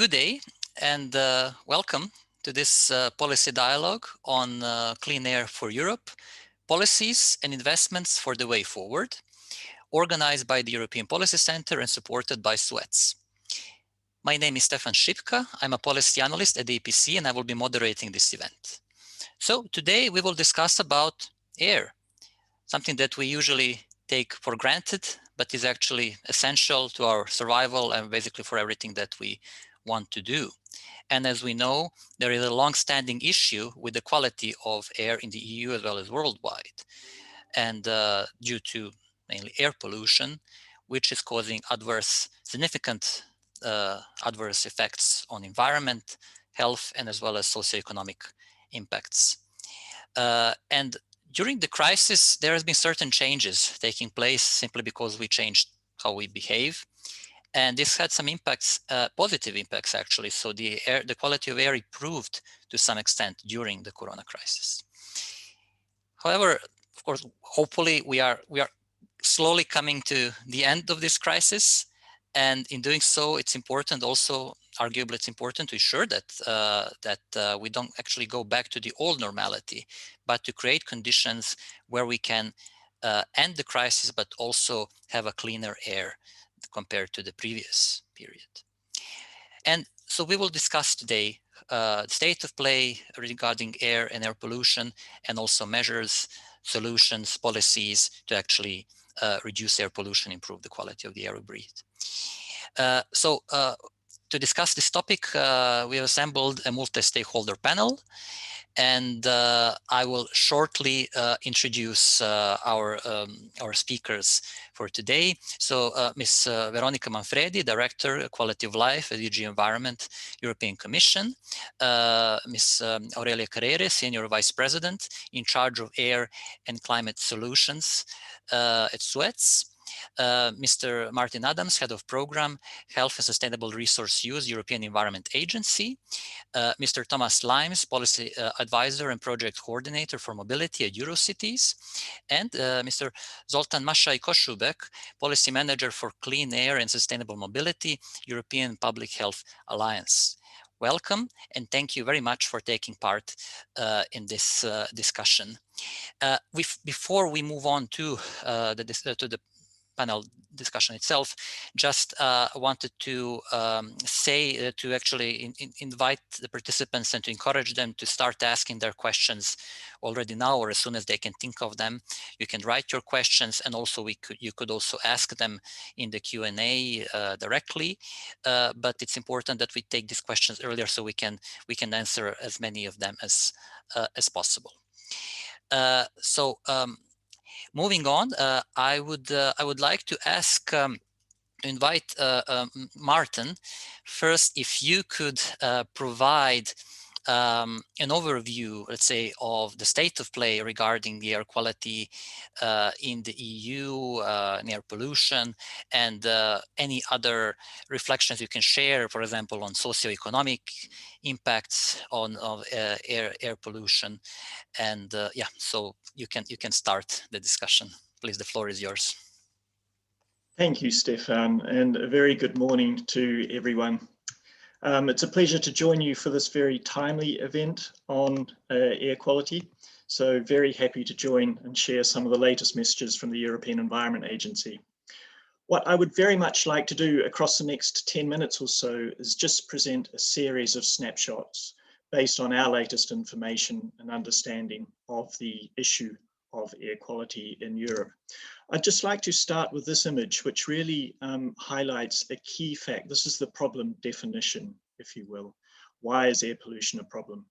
Good day and welcome to this policy dialogue on clean air for Europe, policies and investments for the way forward, organized by the European Policy Center and supported by SUEZ. My name is Stefan Sipka. I'm a policy analyst at the EPC and I will be moderating this event. So today we will discuss about air, something that we usually take for granted, but is actually essential to our survival and basically for everything that we want to do. And as we know, there is a long-standing issue with the quality of air in the EU as well as worldwide. And due to mainly air pollution, which is causing significant adverse effects on environment, health, and as well as socioeconomic impacts. And during the crisis, there has been certain changes taking place simply because we changed how we behave. And this had some impacts, positive impacts actually. So the quality of air improved to some extent during the corona crisis. However, of course, hopefully we are slowly coming to the end of this crisis. And in doing so, it's important also, arguably it's important to ensure that we don't actually go back to the old normality, but to create conditions where we can end the crisis, but also have a cleaner air compared to the previous period. And so we will discuss today the state of play regarding air and air pollution, and also measures, solutions, policies to actually reduce air pollution, improve the quality of the air we breathe. To discuss this topic, we have assembled a multi-stakeholder panel. And I will shortly introduce our speakers for today. So Ms. Veronica Manfredi, Director, Quality of Life at DG Environment, European Commission. Ms. Aurelia Carrere, Senior Vice President in charge of Air and Climate Solutions at SUEZ. Mr. Martin Adams, Head of Program, Health and Sustainable Resource Use, European Environment Agency. Mr. Thomas Lymes, Policy Advisor and Project Coordinator for Mobility at EUROCITIES. And Mr. Zoltán Massay-Kosubek, Policy Manager for Clean Air and Sustainable Mobility, European Public Health Alliance. Welcome, and thank you very much for taking part in this discussion. Before we move on to the panel discussion itself, just wanted to say to actually invite the participants and to encourage them to start asking their questions already now, or as soon as they can think of them. You can write your questions, and also you could also ask them in the Q&A directly. But it's important that we take these questions earlier so we can answer as many of them as possible. Moving on, I would like to ask, invite Martin first, if you could provide an overview, let's say, of the state of play regarding the air quality in the EU, air pollution, and any other reflections you can share, for example, on socioeconomic impacts of air pollution. And yeah, so you can start the discussion. Please, the floor is yours. Thank you, Stefan, and a very good morning to everyone. It's a pleasure to join you for this very timely event on air quality. So very happy to join and share some of the latest messages from the European Environment Agency. What I would very much like to do across the next 10 minutes or so is just present a series of snapshots based on our latest information and understanding of the issue of air quality in Europe. I'd just like to start with this image, which really highlights a key fact. This is the problem definition, if you will. Why is air pollution a problem?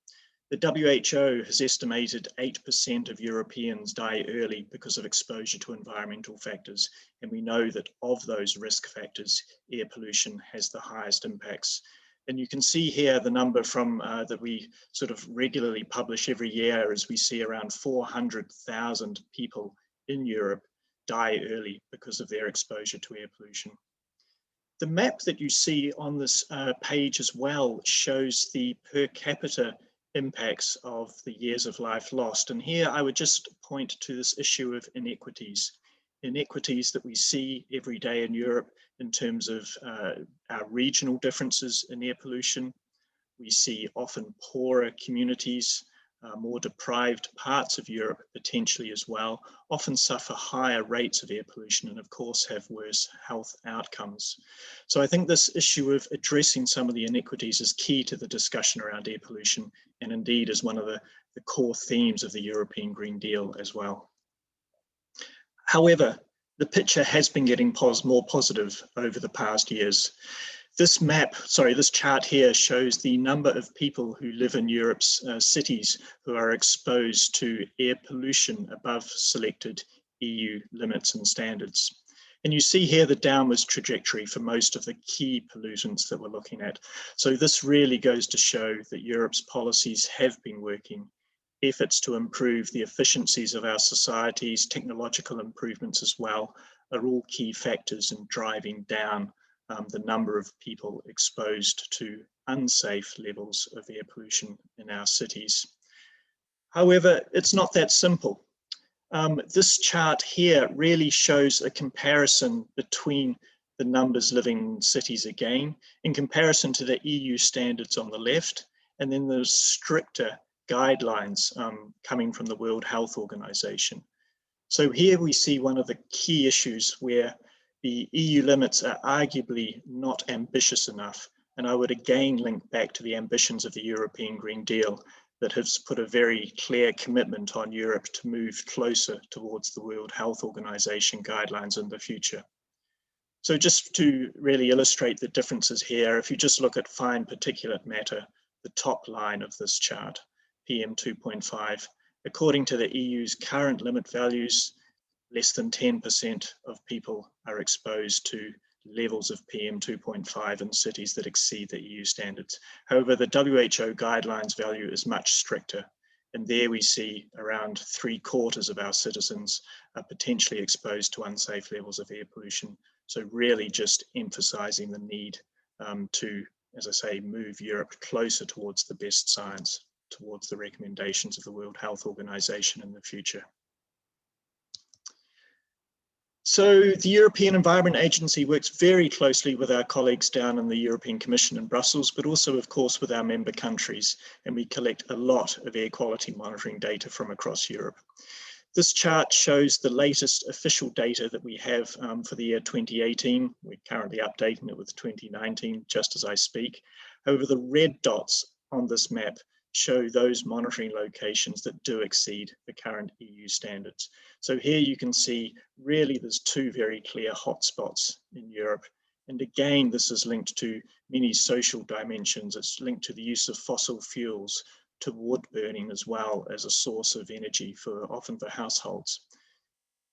The WHO has estimated 8% of Europeans die early because of exposure to environmental factors. And we know that of those risk factors, air pollution has the highest impacts. And you can see here the number from that we sort of regularly publish every year, as we see around 400,000 people in Europe die early because of their exposure to air pollution. The map that you see on this page as well shows the per capita impacts of the years of life lost. And here I would just point to this issue of inequities. inequities that we see every day in Europe in terms of our regional differences in air pollution. We see often poorer communities, more deprived parts of Europe potentially as well, often suffer higher rates of air pollution and of course have worse health outcomes. So I think this issue of addressing some of the inequities is key to the discussion around air pollution, and indeed is one of the core themes of the European Green Deal as well. However, the picture has been getting more positive over the past years. This chart here shows the number of people who live in Europe's cities who are exposed to air pollution above selected EU limits and standards. And you see here the downwards trajectory for most of the key pollutants that we're looking at. So this really goes to show that Europe's policies have been working. Efforts to improve the efficiencies of our societies, technological improvements as well, are all key factors in driving down the number of people exposed to unsafe levels of air pollution in our cities. However, it's not that simple. This chart here really shows a comparison between the numbers living in cities again, in comparison to the EU standards on the left, and then the stricter guidelines coming from the World Health Organization. So here we see one of the key issues where the EU limits are arguably not ambitious enough. And I would again link back to the ambitions of the European Green Deal that has put a very clear commitment on Europe to move closer towards the World Health Organization guidelines in the future. So just to really illustrate the differences here, if you just look at fine particulate matter, the top line of this chart, PM2.5, according to the EU's current limit values, less than 10% of people are exposed to levels of PM2.5 in cities that exceed the EU standards. However, the WHO guidelines value is much stricter. And there we see around 3/4 of our citizens are potentially exposed to unsafe levels of air pollution. So really just emphasizing the need to, as I say, move Europe closer towards the best science, towards the recommendations of the World Health Organization in the future. So the European Environment Agency works very closely with our colleagues down in the European Commission in Brussels, but also of course with our member countries, and we collect a lot of air quality monitoring data from across Europe. This chart shows the latest official data that we have for the year 2018. We're currently updating it with 2019 just as I speak. However, the red dots on this map show those monitoring locations that do exceed the current EU standards. So here you can see really there's two very clear hotspots in Europe. And again, this is linked to many social dimensions. It's linked to the use of fossil fuels, to wood burning as well as a source of energy often for households.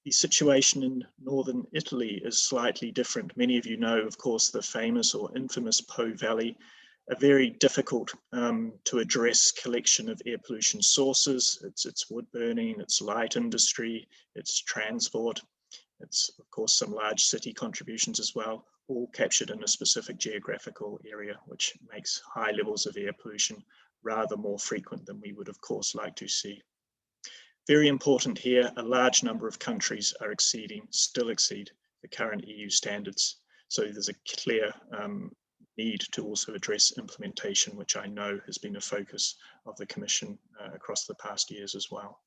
The situation in northern Italy is slightly different. Many of you know, of course, the famous or infamous Po Valley, a very difficult to address collection of air pollution sources. It's wood burning, it's light industry, it's transport, it's of course some large city contributions as well, all captured in a specific geographical area, which makes high levels of air pollution rather more frequent than we would of course like to see. Very important here, a large number of countries are still exceed the current EU standards. So there's a clear need to also address implementation, which I know has been a focus of the Commission across the past years as well.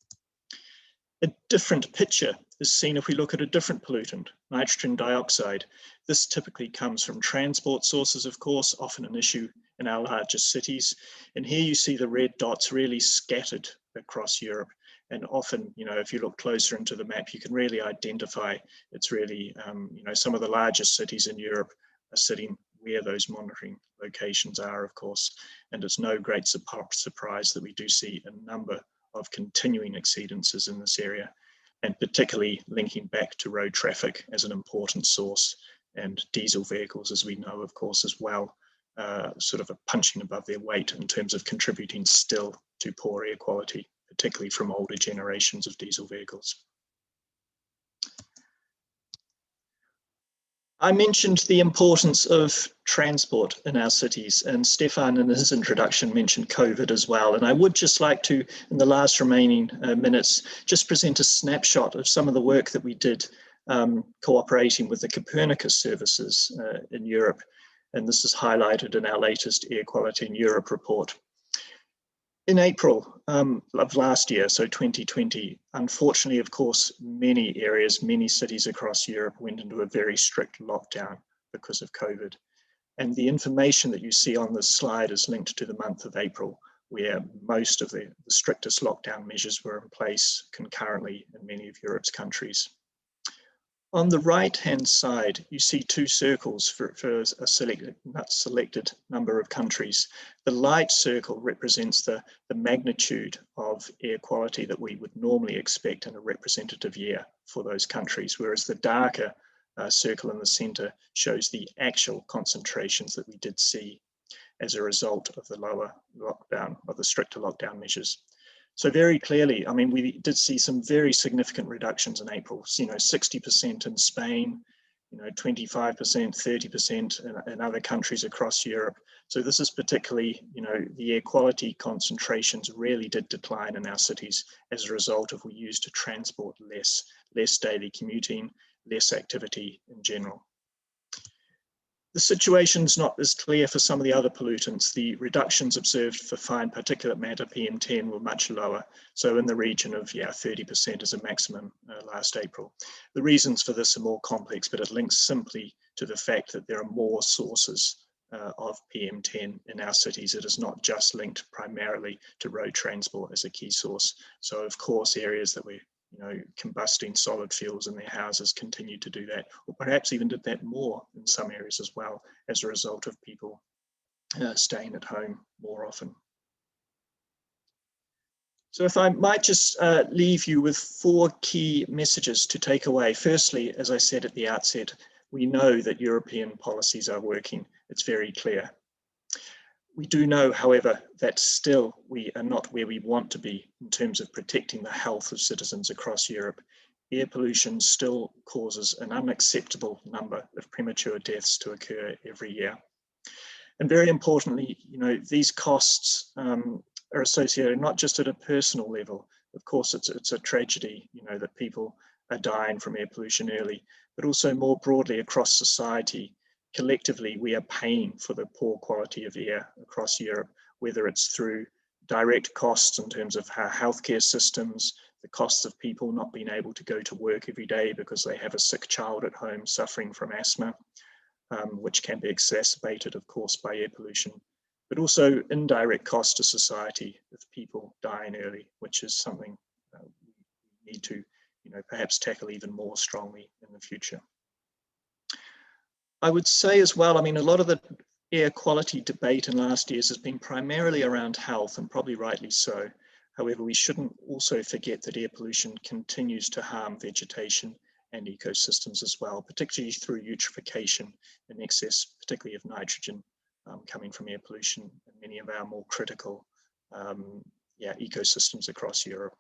A different picture is seen if we look at a different pollutant, nitrogen dioxide. This typically comes from transport sources, of course, often an issue in our largest cities. And here you see the red dots really scattered across Europe. And often, if you look closer into the map, you can really identify it's really, some of the largest cities in Europe are sitting where those monitoring locations are, of course. And it's no great surprise that we do see a number of continuing exceedances in this area, and particularly linking back to road traffic as an important source, and diesel vehicles, as we know, of course, as well, sort of punching above their weight in terms of contributing still to poor air quality, particularly from older generations of diesel vehicles. I mentioned the importance of transport in our cities, and Stefan in his introduction mentioned COVID as well. And I would just like to, in the last remaining minutes, just present a snapshot of some of the work that we did cooperating with the Copernicus services in Europe. And this is highlighted in our latest Air Quality in Europe report. In April of last year, so 2020, unfortunately, of course, many areas, many cities across Europe went into a very strict lockdown because of COVID. And the information that you see on this slide is linked to the month of April, where most of the strictest lockdown measures were in place concurrently in many of Europe's countries. On the right-hand side, you see two circles for a selected number of countries. The light circle represents the magnitude of air quality that we would normally expect in a representative year for those countries, whereas the darker circle in the center shows the actual concentrations that we did see as a result of the lower lockdown, of the stricter lockdown measures. So very clearly, I mean, we did see some very significant reductions in April, 60% in Spain, 25%, 30% in other countries across Europe. So this is particularly, the air quality concentrations really did decline in our cities as a result of we used to transport less daily commuting, less activity in general. The situation's not as clear for some of the other pollutants. The reductions observed for fine particulate matter, PM10, were much lower. So in the region of 30% as a maximum last April. The reasons for this are more complex, but it links simply to the fact that there are more sources of PM10 in our cities. It is not just linked primarily to road transport as a key source. So of course, areas that we're combusting solid fuels in their houses continue to do that, or perhaps even did that more in some areas as well, as a result of people staying at home more often. So if I might just leave you with 4 key messages to take away. Firstly, as I said at the outset, we know that European policies are working. It's very clear. We do know, however, that still we are not where we want to be in terms of protecting the health of citizens across Europe. Air pollution still causes an unacceptable number of premature deaths to occur every year. And very importantly, these costs are associated not just at a personal level. Of course, it's a tragedy, that people are dying from air pollution early, but also more broadly across society. Collectively, we are paying for the poor quality of air across Europe, whether it's through direct costs in terms of our healthcare systems, the costs of people not being able to go to work every day because they have a sick child at home suffering from asthma, which can be exacerbated, of course, by air pollution, but also indirect cost to society of people dying early, which is something we need to, perhaps tackle even more strongly in the future. I would say as well, a lot of the air quality debate in last years has been primarily around health, and probably rightly so. However, we shouldn't also forget that air pollution continues to harm vegetation and ecosystems as well, particularly through eutrophication in excess, particularly of nitrogen coming from air pollution in many of our more critical ecosystems across Europe.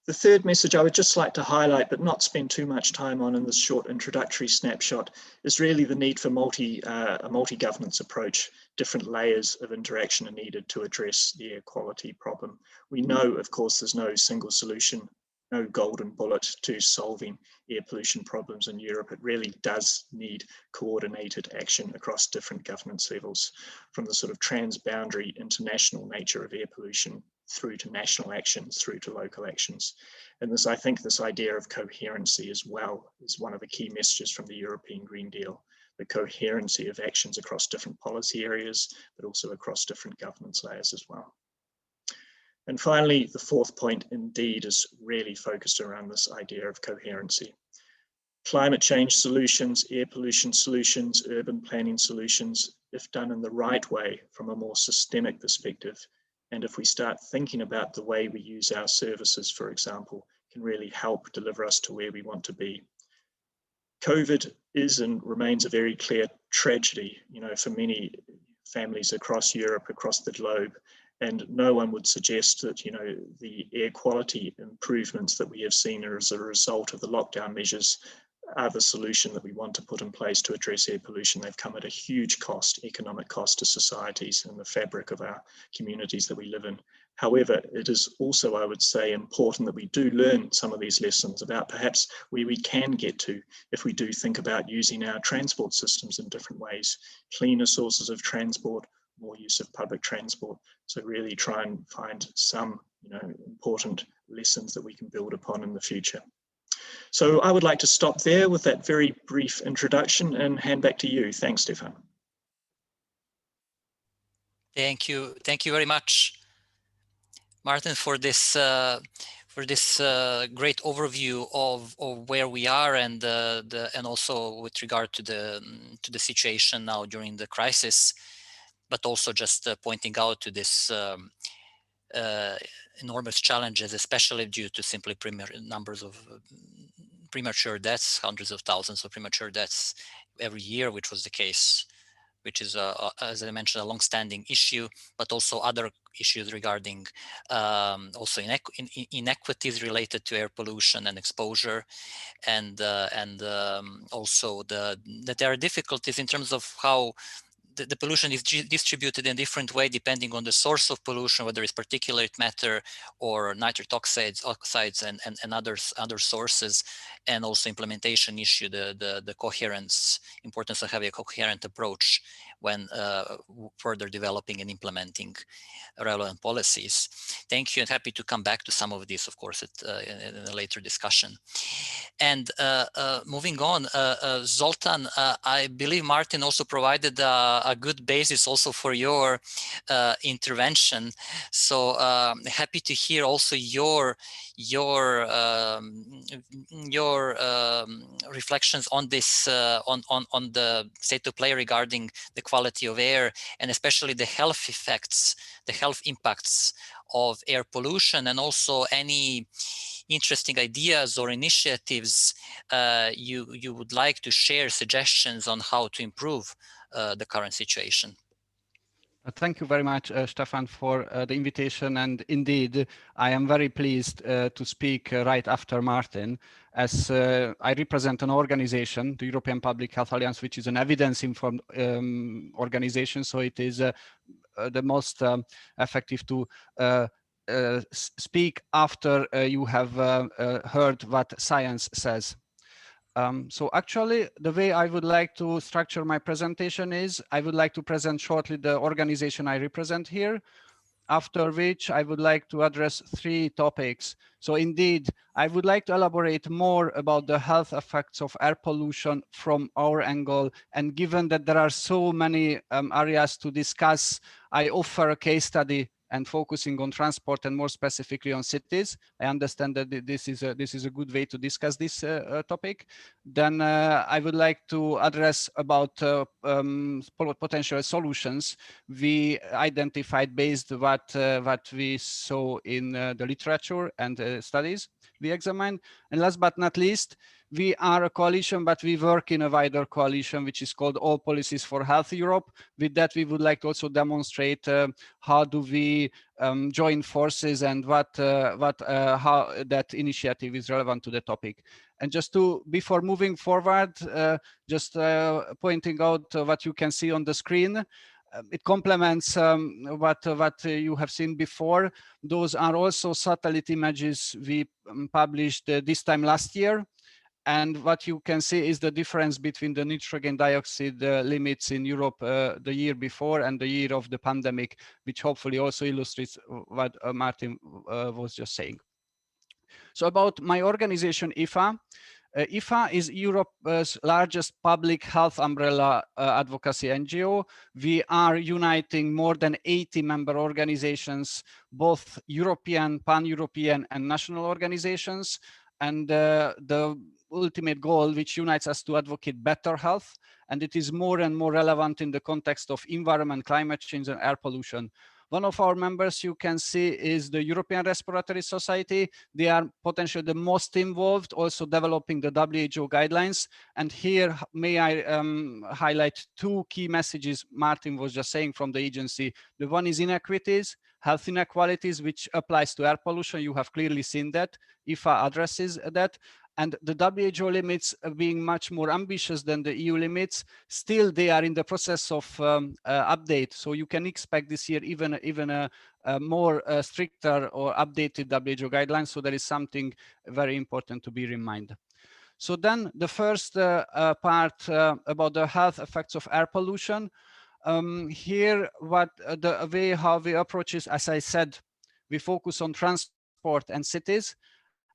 The third message I would just like to highlight, but not spend too much time on in this short introductory snapshot, is really the need for a multi-governance approach. Different layers of interaction are needed to address the air quality problem. We know, of course, there's no single solution, no golden bullet to solving air pollution problems in Europe. It really does need coordinated action across different governance levels, from the sort of transboundary international nature of air pollution through to national actions, through to local actions. And I think this idea of coherency as well is one of the key messages from the European Green Deal, the coherency of actions across different policy areas, but also across different governance layers as well. And finally, the fourth point indeed is really focused around this idea of coherency. Climate change solutions, air pollution solutions, urban planning solutions, if done in the right way from a more systemic perspective, and if we start thinking about the way we use our services, for example, can really help deliver us to where we want to be. COVID is and remains a very clear tragedy, for many families across Europe, across the globe. And no one would suggest that, the air quality improvements that we have seen as a result of the lockdown measures are the solution that we want to put in place to address air pollution. They've come at a huge cost, economic cost to societies and the fabric of our communities that we live in. However, it is also, I would say, important that we do learn some of these lessons about perhaps where we can get to if we do think about using our transport systems in different ways, cleaner sources of transport, more use of public transport. So really try and find some, important lessons that we can build upon in the future. So I would like to stop there with that very brief introduction and hand back to you. Thanks, Stefan. Thank you very much, Martin, for this great overview of where we are and also with regard to the situation now during the crisis, but also just pointing out to this enormous challenges, especially due to simply numbers of premature deaths, hundreds of thousands of premature deaths every year, which was the case, which is, as I mentioned, a long-standing issue, but also other issues regarding also inequities related to air pollution and exposure, and also that there are difficulties in terms of how the pollution is distributed in a different way depending on the source of pollution, whether it's particulate matter or nitric oxides and other sources, and also implementation issue, the coherence, importance of having a coherent approach when further developing and implementing relevant policies. Thank you, and happy to come back to some of this, of course, in a later discussion. And moving on, Zoltán, I believe Martin also provided a good basis also for your intervention. So happy to hear also your reflections on this, on the state of play regarding the quality of air, and especially the health effects, the health impacts of air pollution, and also any interesting ideas or initiatives you would like to share, suggestions on how to improve the current situation. Thank you very much, Stefan, for the invitation. And indeed, I am very pleased to speak right after Martin, as I represent an organization, the European Public Health Alliance, which is an evidence-informed organization. So it is the most effective to speak after you have heard what science says. So actually, the way I would like to structure my presentation is I would like to present shortly the organization I represent here, after which I would like to address 3 topics. So indeed, I would like to elaborate more about the health effects of air pollution from our angle. And given that there are so many areas to discuss, I offer a case study and focusing on transport and more specifically on cities. I understand that this is a good way to discuss this topic. Then I would like to address about potential solutions we identified based what we saw in the literature and studies we examined. And last but not least, we are a coalition, but we work in a wider coalition, which is called All Policies for Health Europe. With that, we would like to also demonstrate how do we join forces and how that initiative is relevant to the topic. And just before moving forward, just pointing out what you can see on the screen. It complements what you have seen before. Those are also satellite images we published this time last year. And what you can see is the difference between the nitrogen dioxide limits in Europe the year before and the year of the pandemic, which hopefully also illustrates what Martin was just saying. So about my organization, EPHA. EPHA is Europe's largest public health umbrella advocacy NGO. We are uniting more than 80 member organizations, both European, pan-European, and national organizations. And the ultimate goal, which unites us to advocate better health, and it is more and more relevant in the context of environment, climate change, and air pollution. One of our members you can see is the European Respiratory Society. They are potentially the most involved, also developing the WHO guidelines. And here, may I highlight 2 key messages Martin was just saying from the agency. The one is inequities, health inequalities, which applies to air pollution. You have clearly seen that. EPHA addresses that. And the WHO limits being much more ambitious than the EU limits, still they are in the process of update. So you can expect this year even a more stricter or updated WHO guidelines. So there is something very important to be reminded. So then the first part about the health effects of air pollution. Here, what the way how we approach is, as I said, we focus on transport and cities.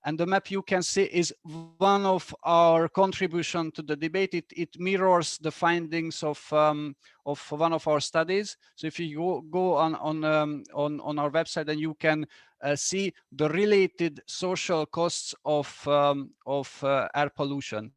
And the map you can see is one of our contribution to the debate. It mirrors the findings of one of our studies. So if you go on our website, then you can see the related social costs of air pollution.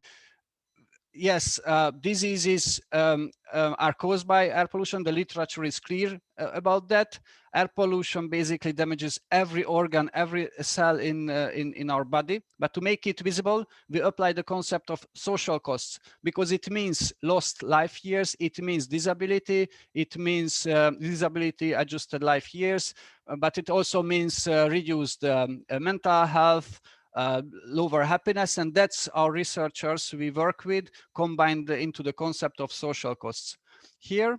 Yes, diseases are caused by air pollution. The literature is clear about that. Air pollution basically damages every organ, every cell in our body. But to make it visible, we apply the concept of social costs, because it means lost life years, it means disability, it means disability adjusted life years, but it also means reduced mental health, lower happiness, and that's our researchers we work with combined into the concept of social costs here.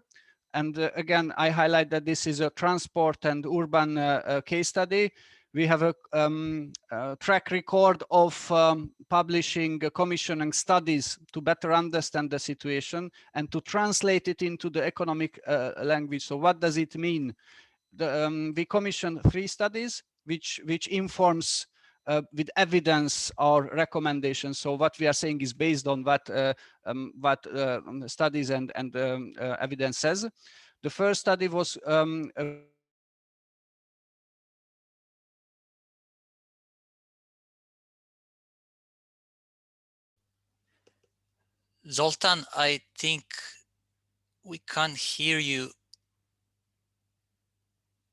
And again, I highlight that this is a transport and urban case study. We have a track record of publishing, commissioning studies to better understand the situation and to translate it into the economic language. So what does it mean? We commissioned 3 studies, which informs with evidence or recommendations. So what we are saying is based on what studies and evidence says. The first study was Zoltán, I think we can't hear you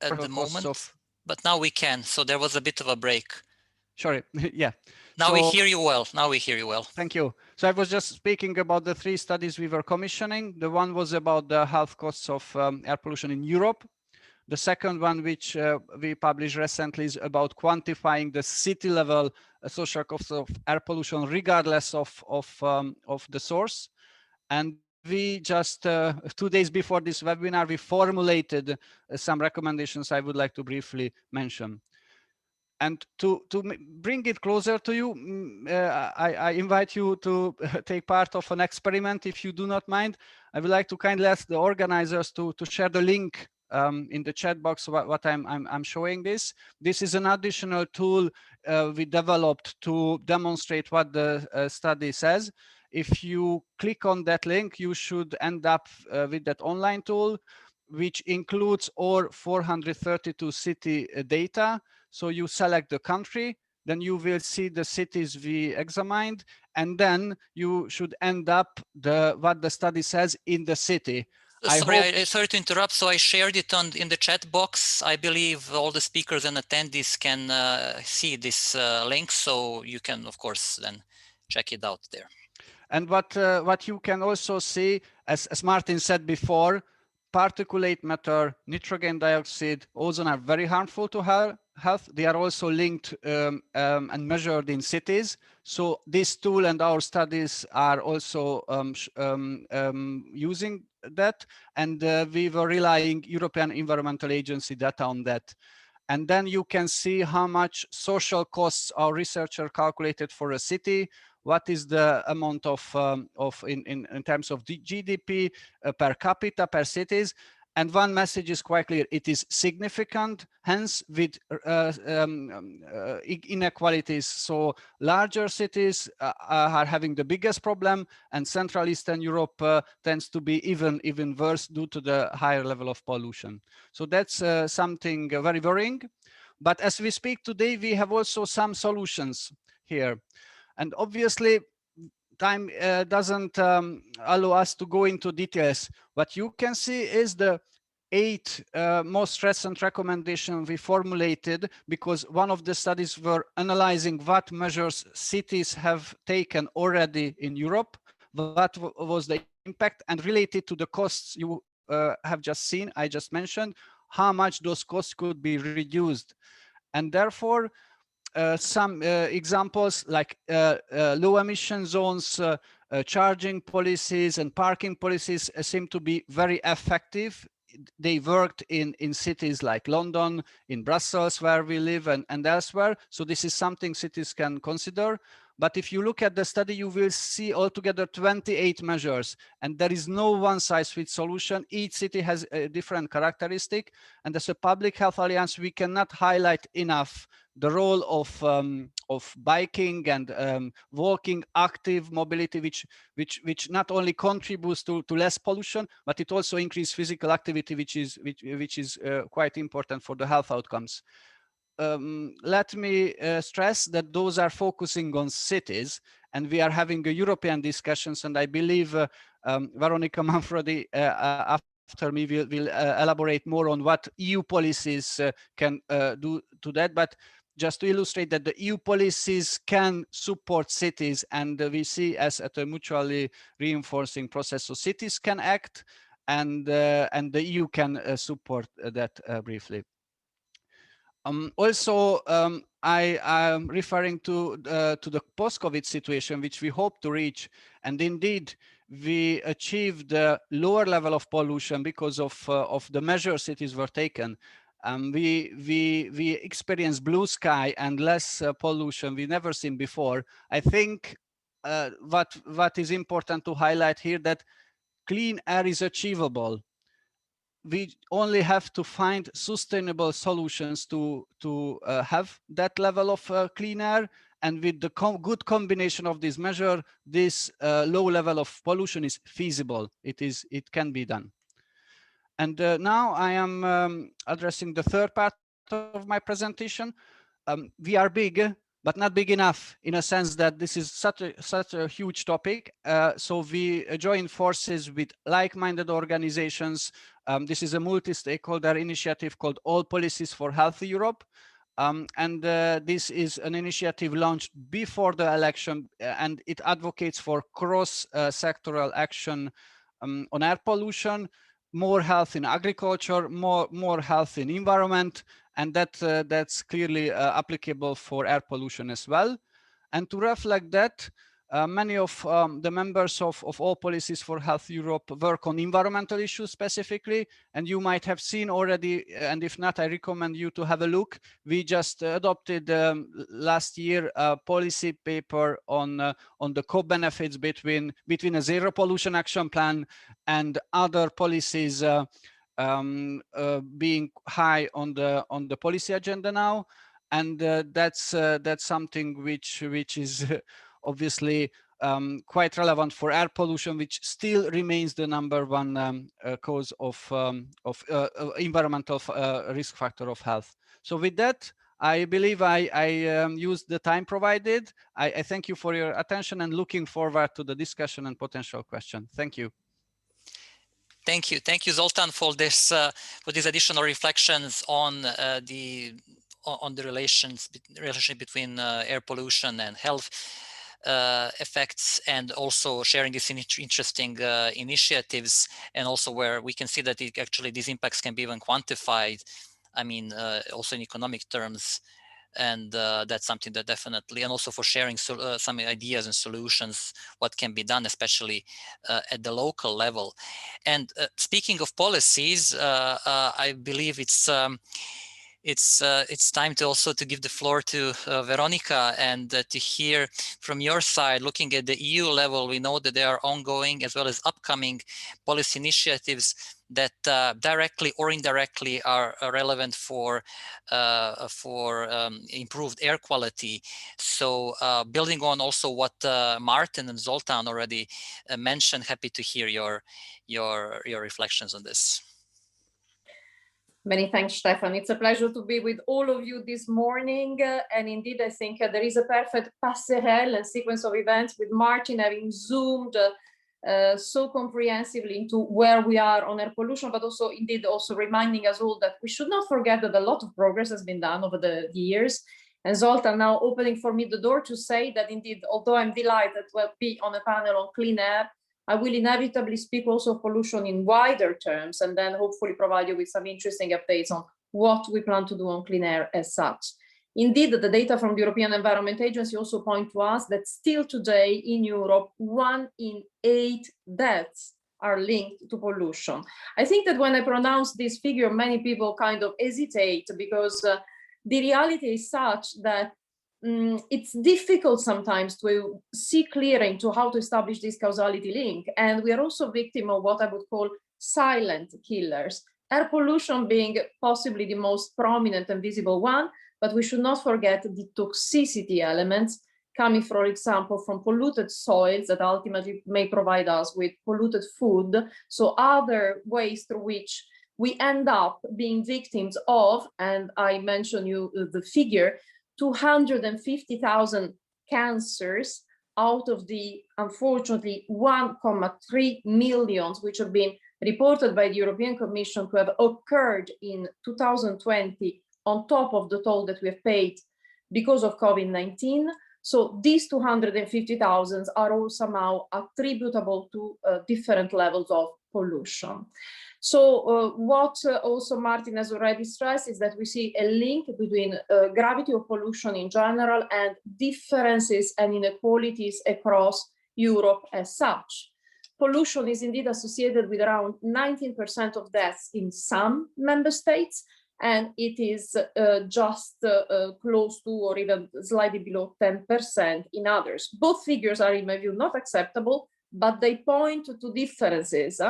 at the moment, but now we can. So there was a bit of a break. Sorry, yeah. Now we hear you well. Now we hear you well. Thank you. So I was just speaking about the 3 studies we were commissioning. The one was about the health costs of air pollution in Europe. The second one, which we published recently, is about quantifying the city level social costs of air pollution, regardless of the source. And we just 2 days before this webinar, we formulated some recommendations I would like to briefly mention. And to bring it closer to you, I invite you to take part of an experiment. If you do not mind, I would like to kindly ask the organizers to share the link in the chat box what I'm showing this. This is an additional tool we developed to demonstrate what the study says. If you click on that link, you should end up with that online tool, which includes all 432 city data. So you select the country, then you will see the cities we examined, and then you should end up what the study says in the city. Sorry to interrupt. So I shared it in the chat box. I believe all the speakers and attendees can see this link, so you can, of course, then check it out there. And what you can also see, as Martin said before, particulate matter, nitrogen dioxide, ozone are very harmful to health. They are also linked and measured in cities. So this tool and our studies are also using that. And we were relying European Environmental Agency data on that. And then you can see how much social costs our researcher calculated for a city. What is the amount of in terms of the GDP per capita per cities? And one message is quite clear: it is significant. Hence, with inequalities, so larger cities are having the biggest problem, and Central Eastern Europe tends to be even worse due to the higher level of pollution. So that's something very worrying. But as we speak today, we have also some solutions here. And obviously, time doesn't allow us to go into details. What you can see is the 8 most recent recommendations we formulated, because one of the studies were analyzing what measures cities have taken already in Europe, what was the impact, and related to the costs you have just seen, I just mentioned, how much those costs could be reduced. And therefore, some examples like low emission zones, charging policies and parking policies seem to be very effective. They worked in cities like London, in Brussels, where we live, and elsewhere. So this is something cities can consider. But if you look at the study, you will see altogether 28 measures, and there is no one-size-fits solution. Each city has a different characteristic, and as a public health alliance, we cannot highlight enough the role of biking and walking, active mobility, which not only contributes to less pollution, but it also increases physical activity, which is quite important for the health outcomes. Let me stress that those are focusing on cities, and we are having a European discussions, and I believe Veronica, Manfredi after me will elaborate more on what EU policies can do to that. But just to illustrate that the EU policies can support cities, and we see as at a mutually reinforcing process. So cities can act, and the EU can support that briefly. Also, I am referring to the post-COVID situation, which we hope to reach. And indeed, we achieved a lower level of pollution because of the measures cities were taken. We experienced blue sky and less pollution we never seen before. I think what is important to highlight here, that clean air is achievable. We only have to find sustainable solutions to have that level of clean air, and with the good combination of this measure, this low level of pollution is feasible. It can be done. And now I am addressing the third part of my presentation. We are big, but not big enough, in a sense that this is such a huge topic. So we join forces with like-minded organizations. This is a multi-stakeholder initiative called All Policies for Healthy Europe. And this is an initiative launched before the election, and it advocates for cross-sectoral action on air pollution, more health in agriculture, more health in environment, and that's clearly applicable for air pollution as well. And to reflect that, many of the members of All Policies for Health Europe work on environmental issues specifically, and you might have seen already, and if not, I recommend you to have a look. We just adopted last year a policy paper on the co-benefits between a zero pollution action plan and other policies being high on the policy agenda now, and that's something which is obviously quite relevant for air pollution, which still remains the #1 cause of environmental risk factor of health. So with that, I believe I used the time provided. I thank you for your attention and looking forward to the discussion and potential question. Thank you. Thank you, Zoltán, for these additional reflections on the relationship between air pollution and health effects, and also sharing these interesting initiatives, and also where we can see that actually these impacts can be even quantified. I mean, also in economic terms. And that's something that definitely, and also for sharing some ideas and solutions, what can be done, especially at the local level. And speaking of policies, I believe it's time to also to give the floor to Veronica, and to hear from your side, looking at the EU level. We know that there are ongoing as well as upcoming policy initiatives that directly or indirectly are relevant for improved air quality. So building on also what Martin and Zoltán already mentioned, happy to hear your reflections on this. Many thanks, Stefan. It's a pleasure to be with all of you this morning. And indeed, I think there is a perfect passerelle and sequence of events with Martin having zoomed so comprehensively into where we are on air pollution, but also indeed also reminding us all that we should not forget that a lot of progress has been done over the years. And Zoltán now opening for me the door to say that indeed, although I'm delighted to be on a panel on clean air, I will inevitably speak also of pollution in wider terms, and then hopefully provide you with some interesting updates on what we plan to do on clean air as such. Indeed, the data from the European Environment Agency also point to us that still today in Europe, 1 in 8 deaths are linked to pollution. I think that when I pronounce this figure, many people kind of hesitate because the reality is such that it's difficult sometimes to see clearly into how to establish this causality link. And we are also victim of what I would call silent killers, air pollution being possibly the most prominent and visible one, but we should not forget the toxicity elements coming, for example, from polluted soils that ultimately may provide us with polluted food. So other ways through which we end up being victims of, and I mentioned you the figure, 250,000 cancers out of the, unfortunately, 1.3 million, which have been reported by the European Commission to have occurred in 2020 on top of the toll that we have paid because of COVID-19. So these 250,000 are all somehow attributable to different levels of pollution. So what also Martin has already stressed is that we see a link between gravity of pollution in general and differences and inequalities across Europe as such. Pollution is indeed associated with around 19% of deaths in some member states, and it is just close to or even slightly below 10% in others. Both figures are, in my view, not acceptable, but they point to differences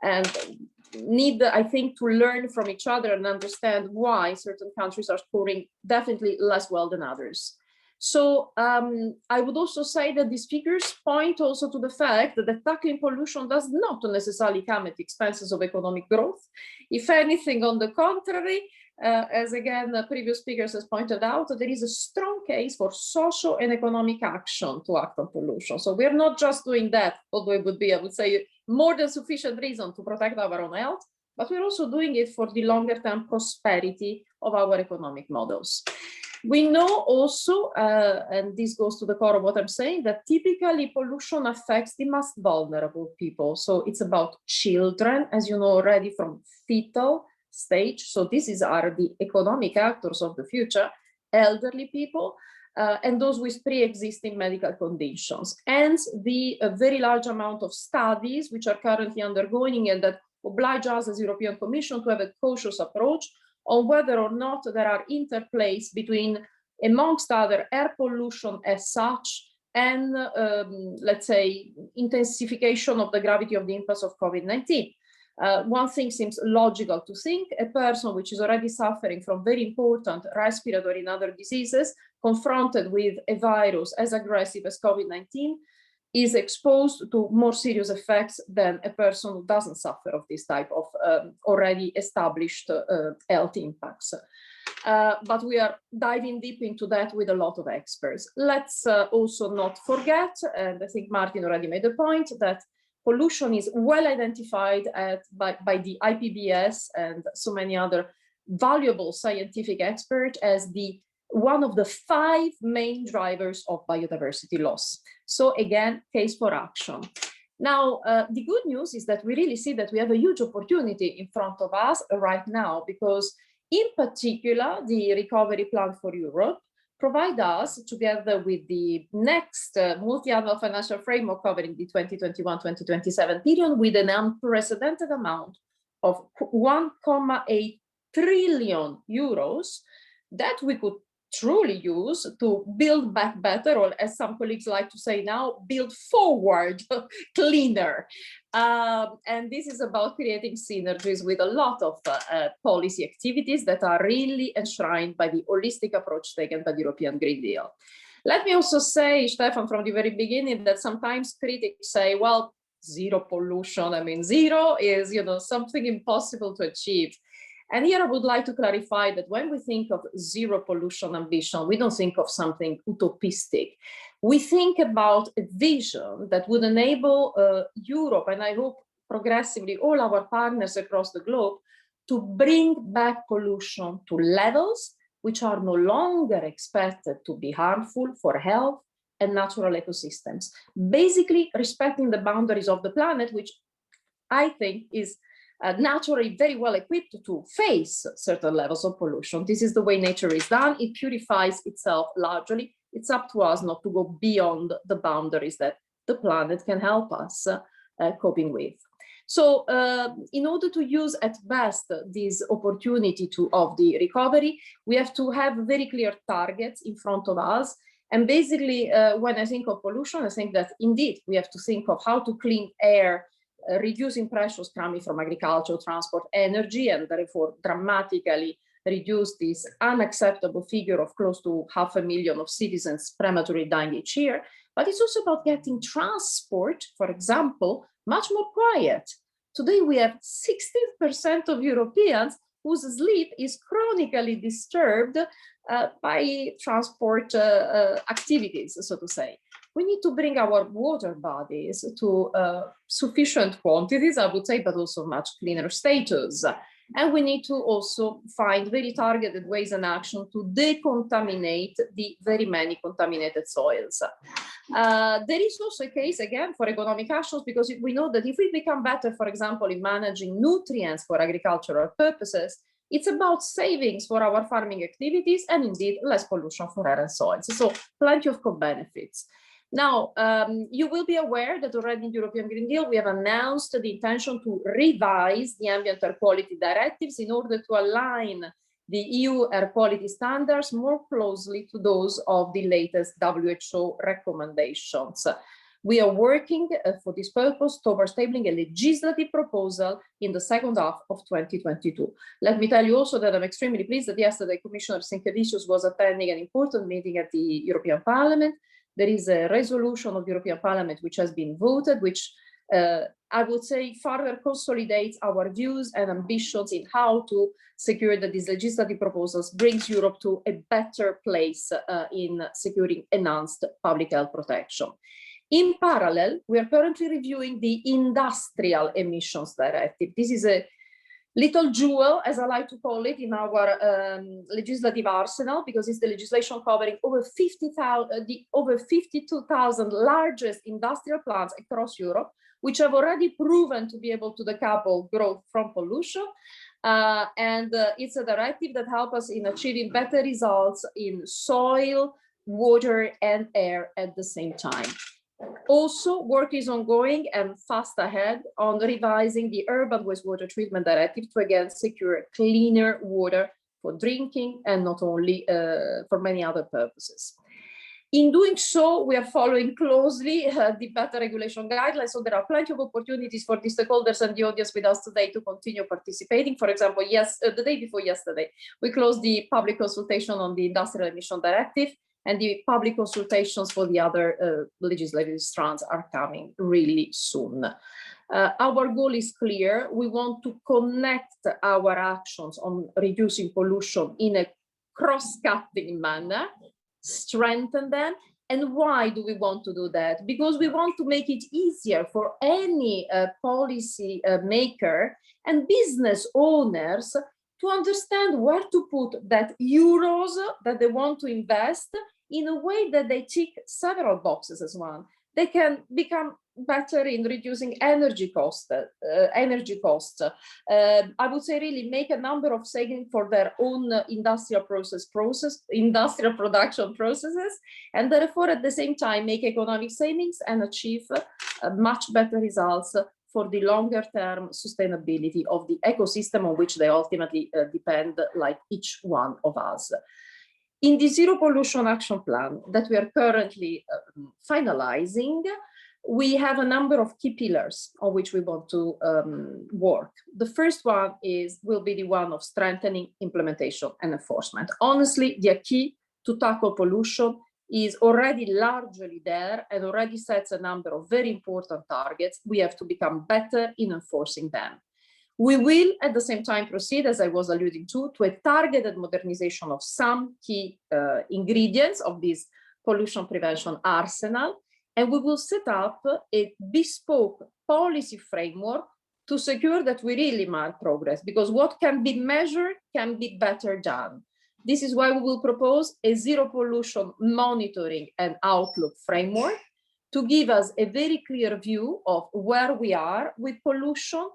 and need, I think, to learn from each other and understand why certain countries are scoring definitely less well than others. So I would also say that these figures point also to the fact that tackling pollution does not necessarily come at the expenses of economic growth. If anything, on the contrary, as again, the previous speakers has pointed out, there is a strong case for social and economic action to act on pollution. So we're not just doing that, although it would be, I would say, more than sufficient reason to protect our own health, but we're also doing it for the longer term prosperity of our economic models. We know also, and this goes to the core of what I'm saying, that typically pollution affects the most vulnerable people. So it's about children, as you know already, from fetal stage. So are the economic actors of the future, elderly people, and those with pre-existing medical conditions. And the very large amount of studies which are currently undergoing and that oblige us as European Commission to have a cautious approach on whether or not there are interplays between, amongst other, air pollution as such and, let's say, intensification of the gravity of the impacts of COVID-19. One thing seems logical to think: a person which is already suffering from very important respiratory and other diseases, confronted with a virus as aggressive as COVID-19, is exposed to more serious effects than a person who doesn't suffer of this type of already established health impacts. But we are diving deep into that with a lot of experts. Let's also not forget, and I think Martin already made the point, that pollution is well identified by the IPBES and so many other valuable scientific experts as one of the 5 main drivers of biodiversity loss. So again, case for action. Now, the good news is that we really see that we have a huge opportunity in front of us right now, because in particular, the recovery plan for Europe provide us, together with the next multi-annual financial framework covering the 2021-2027 period, with an unprecedented amount of 1.8 trillion euros that we could truly use to build back better, or as some colleagues like to say now, build forward cleaner. And this is about creating synergies with a lot of policy activities that are really enshrined by the holistic approach taken by the European Green Deal. Let me also say, Stefan, from the very beginning, that sometimes critics say, well, zero pollution, I mean, zero is, something impossible to achieve. And here I would like to clarify that when we think of zero pollution ambition, we don't think of something utopistic. We think about a vision that would enable Europe, and I hope progressively all our partners across the globe, to bring back pollution to levels which are no longer expected to be harmful for health and natural ecosystems. Basically respecting the boundaries of the planet, which I think is naturally very well equipped to face certain levels of pollution. This is the way nature is done. It purifies itself largely. It's up to us not to go beyond the boundaries that the planet can help us coping with. So in order to use at best this opportunity of the recovery, we have to have very clear targets in front of us. And basically, when I think of pollution, I think that indeed we have to think of how to clean air, reducing pressures coming from agriculture, transport, energy, and therefore dramatically reduce this unacceptable figure of close to 500,000 of citizens prematurely dying each year. But it's also about getting transport, for example, much more quiet. Today we have 16% of Europeans whose sleep is chronically disturbed by transport activities, so to say. We need to bring our water bodies to sufficient quantities, I would say, but also much cleaner status. And we need to also find very targeted ways and action to decontaminate the very many contaminated soils. There is also a case, again, for economic actions, because we know that if we become better, for example, in managing nutrients for agricultural purposes, it's about savings for our farming activities and indeed less pollution for air and soils. So plenty of co-benefits. Now, you will be aware that already in the European Green Deal, we have announced the intention to revise the ambient air quality directives in order to align the EU air quality standards more closely to those of the latest WHO recommendations. We are working for this purpose towards tabling a legislative proposal in the second half of 2022. Let me tell you also that I'm extremely pleased that yesterday Commissioner Sinkevicius was attending an important meeting at the European Parliament. There is a resolution of the European Parliament which has been voted, which I would say further consolidates our views and ambitions in how to secure that these legislative proposals brings Europe to a better place in securing enhanced public health protection. In parallel, we are currently reviewing the Industrial Emissions Directive. This is a little jewel, as I like to call it, in our legislative arsenal, because it's the legislation covering over 52,000 largest industrial plants across Europe, which have already proven to be able to decouple growth from pollution. It's a directive that helps us in achieving better results in soil, water, and air at the same time. Also, work is ongoing and fast ahead on revising the Urban Wastewater Treatment Directive to again secure cleaner water for drinking and not only for many other purposes. In doing so, we are following closely the better regulation guidelines, so there are plenty of opportunities for the stakeholders and the audience with us today to continue participating. For example, the day before yesterday, we closed the public consultation on the Industrial Emission Directive, and the public consultations for the other legislative strands are coming really soon. Our goal is clear. We want to connect our actions on reducing pollution in a cross-cutting manner, strengthen them. And why do we want to do that? Because we want to make it easier for any policy maker and business owners to understand where to put that euros that they want to invest in a way that they tick several boxes as one. They can become better in reducing energy costs. I would say really make a number of savings for their own industrial production processes, and therefore at the same time make economic savings and achieve much better results for the longer term sustainability of the ecosystem on which they ultimately depend, like each one of us. In the Zero Pollution Action Plan that we are currently finalizing, we have a number of key pillars on which we want to work. The first one will be the one of strengthening implementation and enforcement. Honestly, the key to tackle pollution is already largely there and already sets a number of very important targets. We have to become better in enforcing them. We will at the same time proceed, as I was alluding to a targeted modernization of some key ingredients of this pollution prevention arsenal. And we will set up a bespoke policy framework to secure that we really mark progress, because what can be measured can be better done. This is why we will propose a zero pollution monitoring and outlook framework to give us a very clear view of where we are with pollution,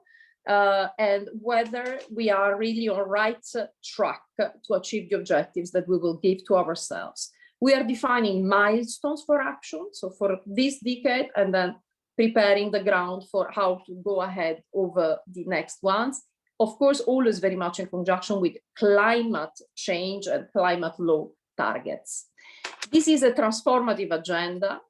and whether we are really on right track to achieve the objectives that we will give to ourselves. We are defining milestones for action, so for this decade, and then preparing the ground for how to go ahead over the next ones. Of course, always very much in conjunction with climate change and climate law targets. This is a transformative agenda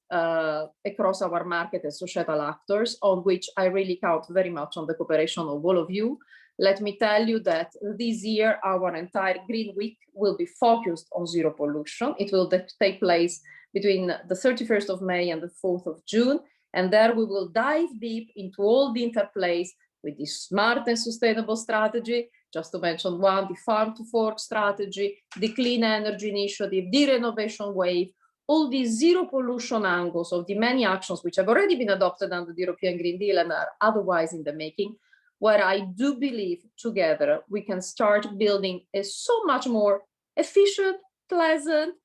across our market and societal actors, on which I really count very much on the cooperation of all of you. Let me tell you that this year, our entire Green Week will be focused on zero pollution. It will take place between the 31st of May and the 4th of June. And there we will dive deep into all the interplays with the smart and sustainable strategy, just to mention one, the farm to fork strategy, the clean energy initiative, the renovation wave, all these zero pollution angles of the many actions which have already been adopted under the European Green Deal and are otherwise in the making, where I do believe together we can start building a so much more efficient, pleasant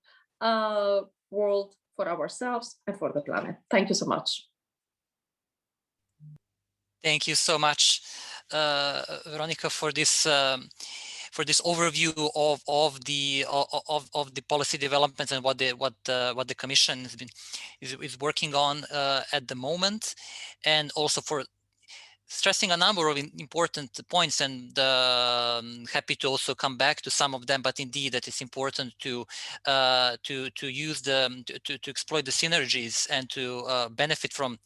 world for ourselves and for the planet. Thank you so much. Thank you so much, Veronica, for this overview of the policy developments and what the Commission is working on at the moment, and also for stressing a number of important points, and happy to also come back to some of them. But indeed, that it's important to use to exploit the synergies and to benefit from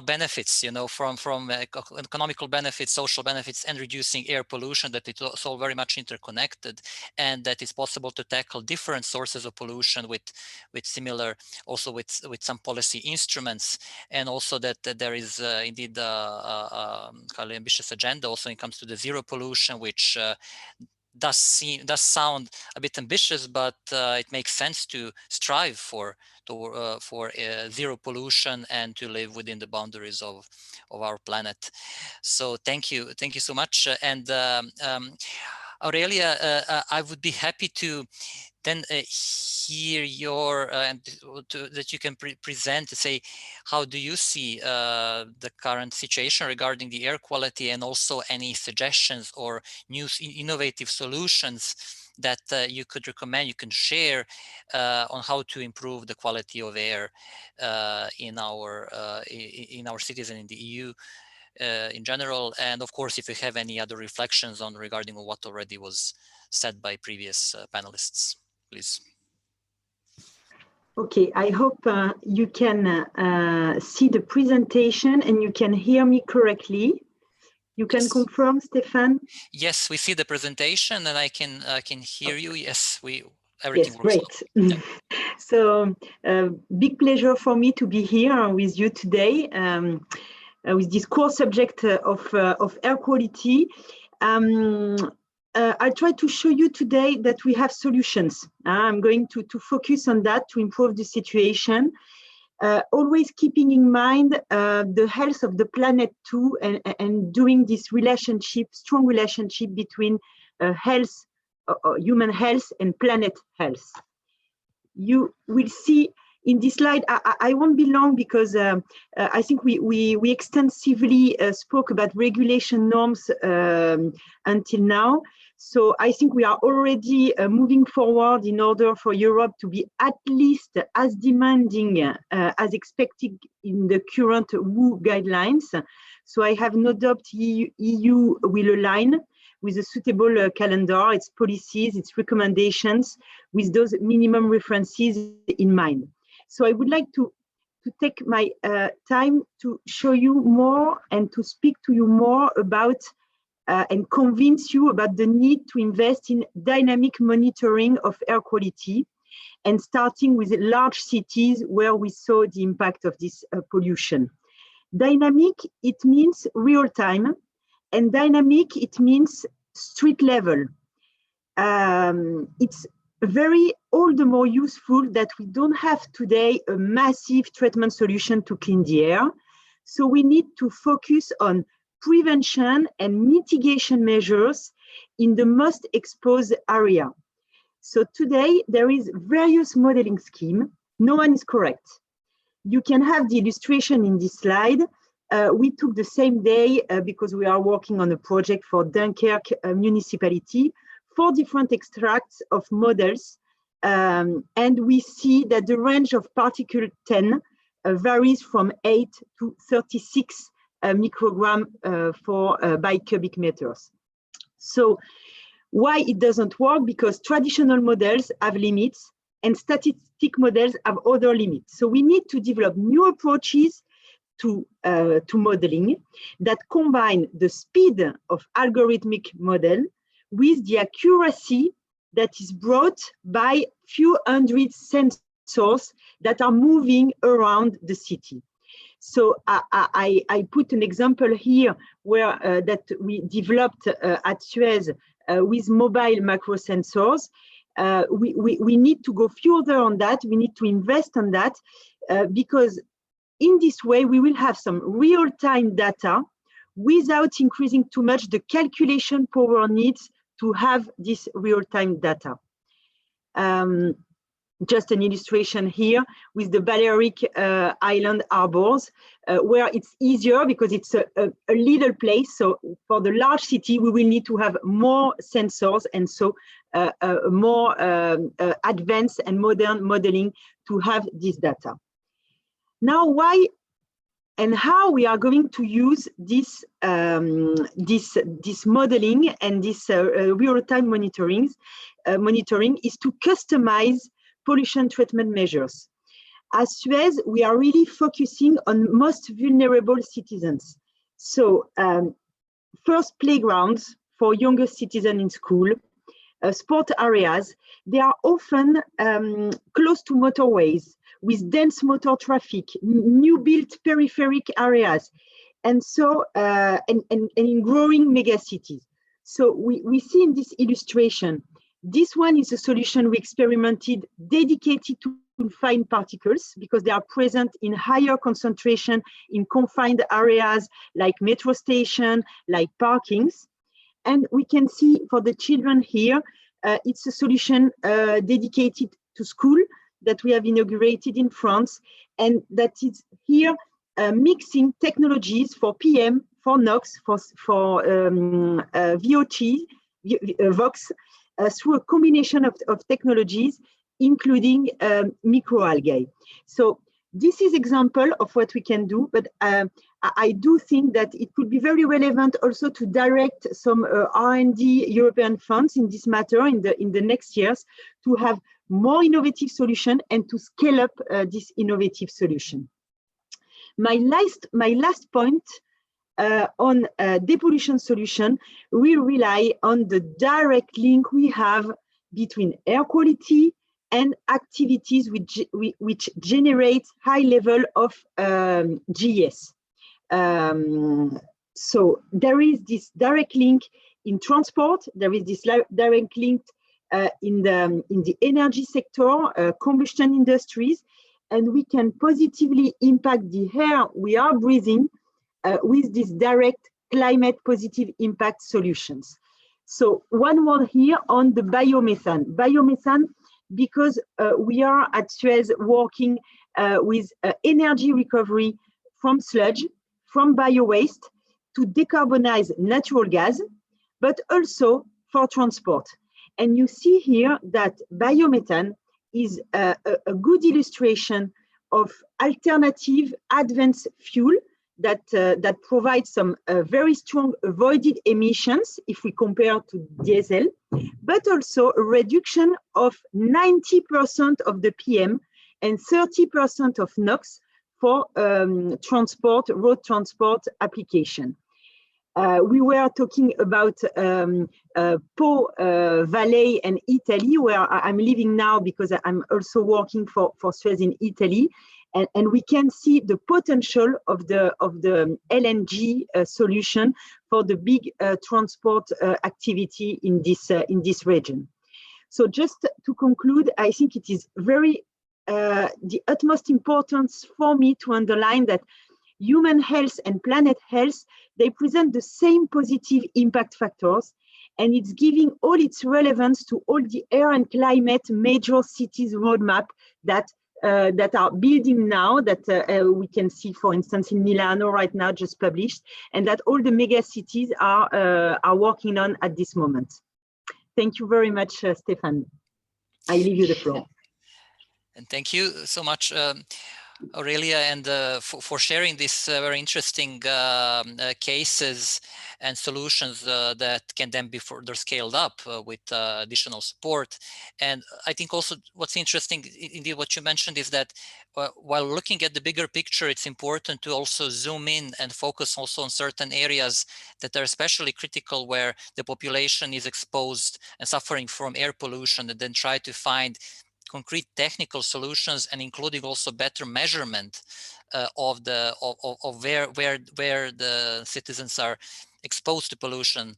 benefits, you know, from economical benefits, social benefits, and reducing air pollution, that it's all very much interconnected, and that it's possible to tackle different sources of pollution with similar, also with some policy instruments, and also that there is indeed a highly ambitious agenda also when it comes to the zero pollution, which does sound a bit ambitious, but it makes sense to strive for zero pollution and to live within the boundaries of our planet. So thank you so much. And Aurelia, I would be happy to then hear your that you can present to say, how do you see the current situation regarding the air quality, and also any suggestions or new innovative solutions that you could recommend, you can share on how to improve the quality of air in our cities and in the EU in general. And of course, if you have any other reflections on regarding what already was said by previous panelists, please. Okay, I hope you can see the presentation and you can hear me correctly. You can confirm, Stefan? Yes, we see the presentation and I can hear you. Yes, everything works great. well. Yeah. So big pleasure for me to be here with you today with this core subject of air quality. I'll try to show you today that we have solutions. I'm going to focus on that to improve the situation, always keeping in mind the health of the planet too, and doing this relationship, strong relationship between health, human health and planet health. You will see in this slide, I won't be long because I think we extensively spoke about regulation norms until now. So I think we are already moving forward in order for Europe to be at least as demanding as expected in the current WHO guidelines. So I have no doubt EU will align with a suitable calendar, its policies, its recommendations, with those minimum references in mind. So I would like to take my time to show you more and to speak to you more about and convince you about the need to invest in dynamic monitoring of air quality, and starting with large cities where we saw the impact of this pollution. Dynamic, it means real time, and dynamic, it means street level. It's all the more useful that we don't have today a massive treatment solution to clean the air. So we need to focus on prevention and mitigation measures in the most exposed area. So today there is various modeling scheme. No one is correct. You can have the illustration in this slide. we took the same day, because we are working on a project for Dunkirk municipality, 4 different extracts of models, and we see that the range of particle 10 varies from 8 to 36 microgram by cubic meters. So why it doesn't work? Because traditional models have limits and statistic models have other limits. So we need to develop new approaches to modeling that combine the speed of algorithmic model with the accuracy that is brought by few hundred sensors that are moving around the city. So I put an example here where that we developed at SUEZ with mobile macro sensors. We need to go further on that. We need to invest on that because in this way, we will have some real-time data without increasing too much the calculation power needs to have this real-time data. Just an illustration here with the Balearic Island harbors, where it's easier because it's a little place. So for the large city, we will need to have more sensors and so more advanced and modern modeling to have this data. Now, why and how we are going to use this this modeling and this real-time monitoring is to customize pollution treatment measures. As SUEZ, we are really focusing on most vulnerable citizens. So first, playgrounds for younger citizens in school, sport areas, they are often close to motorways with dense motor traffic, new built peripheric areas, and so and in growing megacities. So we see in this illustration, this one is a solution we experimented dedicated to fine particles because they are present in higher concentration in confined areas like metro station, like parkings. And we can see for the children here, it's a solution dedicated to school that we have inaugurated in France, and that is here mixing technologies for PM, for NOx, for VOX, through a combination of technologies, including microalgae. So this is example of what we can do, but I do think that it could be very relevant also to direct some R&D European funds in this matter in the next years to have more innovative solution and to scale up this innovative solution. My last point on depollution solution will rely on the direct link we have between air quality and activities which generate high level of GES. So there is this direct link in transport, there is this direct link in the energy sector, combustion industries, and we can positively impact the air we are breathing with these direct climate positive impact solutions. So one word here on the biomethane. Biomethane, because we are at SUEZ working with energy recovery from sludge, from bio-waste to decarbonize natural gas, but also for transport. And you see here that biomethane is a good illustration of alternative advanced fuel that provides some very strong avoided emissions if we compare to diesel, but also a reduction of 90% of the PM and 30% of NOx for transport, road transport application. We were talking about Po Valley and Italy, where I'm living now because I'm also working for SUEZ in Italy, and we can see the potential of the LNG solution for the big transport activity in this region. So just to conclude, I think it is very the utmost importance for me to underline that human health and planet health, they present the same positive impact factors, and it's giving all its relevance to all the air and climate major cities roadmap that that are building now, that we can see, for instance, in Milano right now, just published, and that all the mega cities are working on at this moment. Thank you very much, Stefan. I leave you the floor. And thank you so much, Aurelia, and for sharing these very interesting cases and solutions that can then be further scaled up with additional support. And I think also what's interesting, indeed, what you mentioned is that while looking at the bigger picture, it's important to also zoom in and focus also on certain areas that are especially critical, where the population is exposed and suffering from air pollution, and then try to find concrete technical solutions, and including also better measurement of where the citizens are exposed to pollution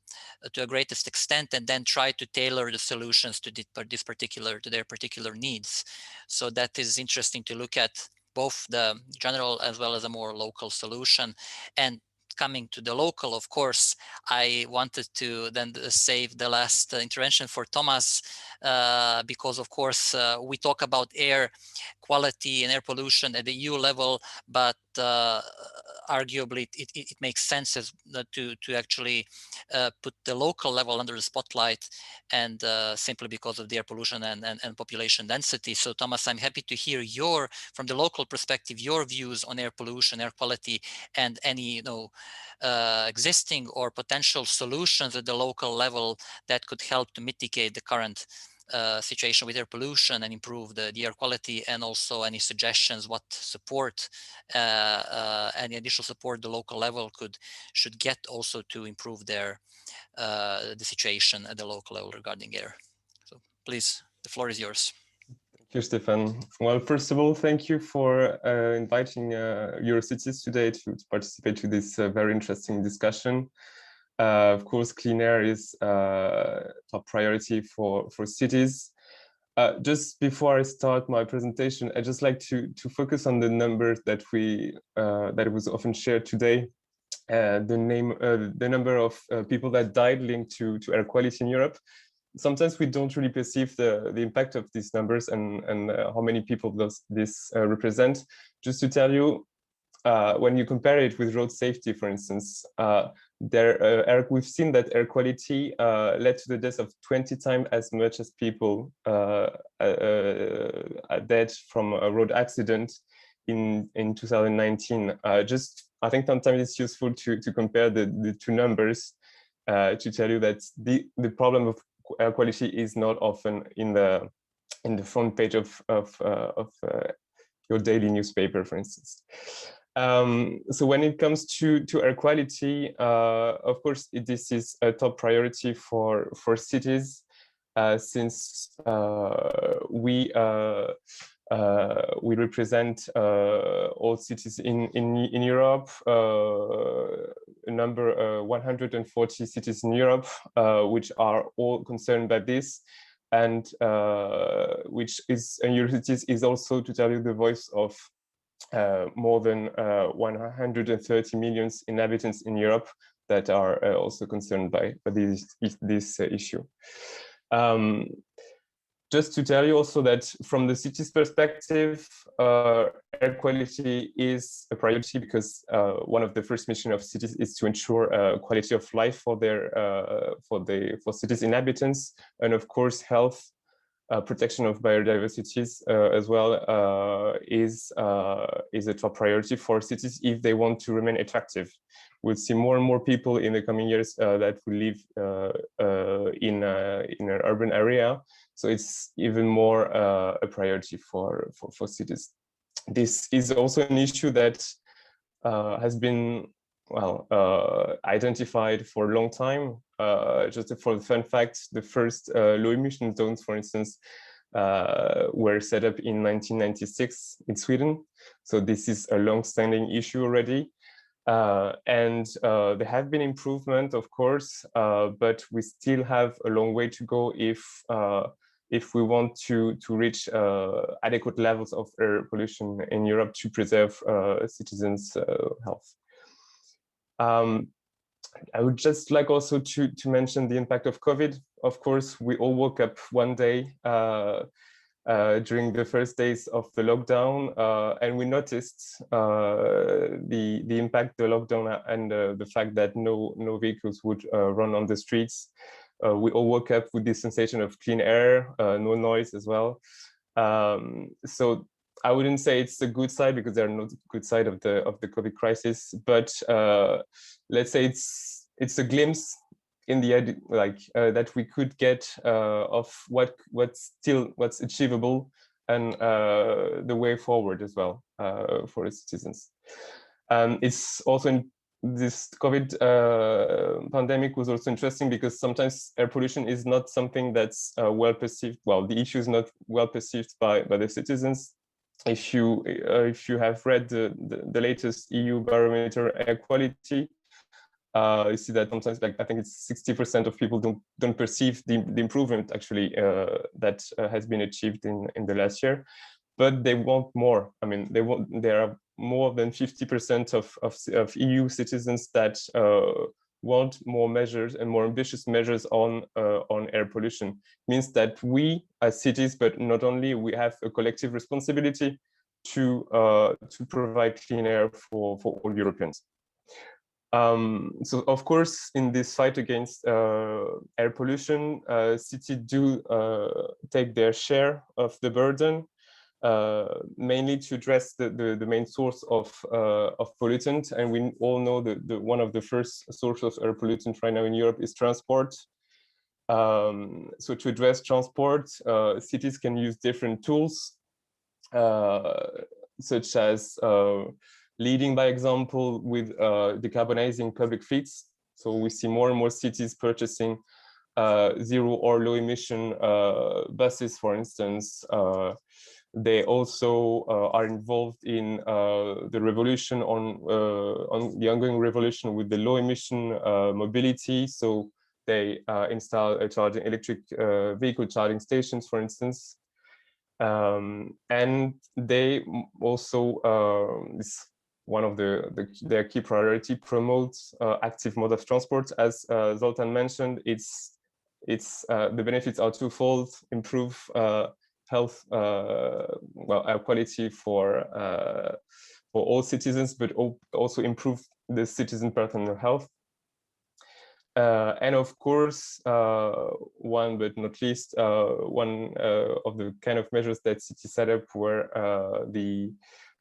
to a greatest extent, and then try to tailor the solutions to their particular needs. So that is interesting to look at both the general as well as a more local solution. And coming to the local, of course, I wanted to then save the last intervention for Thomas, because of course we talk about air quality and air pollution at the EU level, but arguably it makes sense to actually put the local level under the spotlight, and simply because of the air pollution and population density. So Thomas, I'm happy to hear from the local perspective, your views on air pollution, air quality, and any existing or potential solutions at the local level that could help to mitigate the current situation with air pollution and improve the air quality, and also any suggestions what support, any additional support the local level should get also to improve the situation at the local level regarding air. So please, the floor is yours. Thank you, Stefan. Well, first of all, thank you for inviting EUROCITIES today to participate to this very interesting discussion. Of course, clean air is top priority for cities. Just before I start my presentation, I'd just like to focus on the numbers that was often shared today. The number of people that died linked to air quality in Europe. Sometimes we don't really perceive the impact of these numbers and how many people this represent. Just to tell you, when you compare it with road safety, for instance, we've seen that air quality led to the death of 20 times as much as people dead from a road accident in 2019. I think sometimes it's useful to compare the two numbers to tell you that the problem of air quality is not often in the front page of your daily newspaper, for instance. So when it comes to air quality, of course, this is a top priority for cities, since we represent all cities in Europe, a number 140 cities in Europe, which are all concerned by this, and which is EUROCITIES is also, to tell you, the voice of more than 130 million inhabitants in Europe that are also concerned by this issue. Just to tell you also that from the city's perspective, air quality is a priority, because one of the first missions of cities is to ensure quality of life for cities' inhabitants, and of course health, protection of biodiversities as well is a top priority for cities if they want to remain attractive. We'll see more and more people in the coming years that will live in an urban area. So it's even more a priority for cities. This is also an issue that has been identified for a long time. Just for the fun fact, the first low emission zones, for instance, were set up in 1996 in Sweden. So this is a long-standing issue already. And there have been improvement, of course, but we still have a long way to go if we want to reach adequate levels of air pollution in Europe to preserve citizens' health. I would just like also to mention the impact of COVID. Of course, we all woke up one day during the first days of the lockdown, and we noticed the impact the lockdown and the fact that no vehicles would run on the streets. We all woke up with this sensation of clean air, no noise as well. So I wouldn't say it's a good side, because there are no good side of the COVID crisis, but let's say it's a glimpse in the idea, like that we could get of what's achievable, and the way forward as well for the citizens. It's also in this COVID pandemic was also interesting, because sometimes air pollution is not something that's well perceived. Well, the issue is not well perceived by the citizens. If you have read the latest EU barometer air quality, you see that sometimes, like, I think it's 60% of people don't perceive the improvement actually that has been achieved in the last year, but they want more. I mean, there are more than 50% of EU citizens that want more measures and more ambitious measures on air pollution. It means that we as cities, but not only, we have a collective responsibility to provide clean air for all Europeans. So of course, in this fight against air pollution, cities do take their share of the burden, mainly to address the main source of pollutant. And we all know that one of the first sources of air pollutant right now in Europe is transport. So to address transport, cities can use different tools, such as leading by example with decarbonizing public fleets. So we see more and more cities purchasing zero or low emission buses, for instance. They also are involved in the revolution on the ongoing revolution with the low emission mobility. So they install electric vehicle charging stations, for instance. And they also, it's one of their key priority, promotes active mode of transport. As Zoltán mentioned, the benefits are twofold: improve health, air quality for all citizens, but also improve the citizen personal health. And of course, one but not least, one of the kind of measures that cities set up were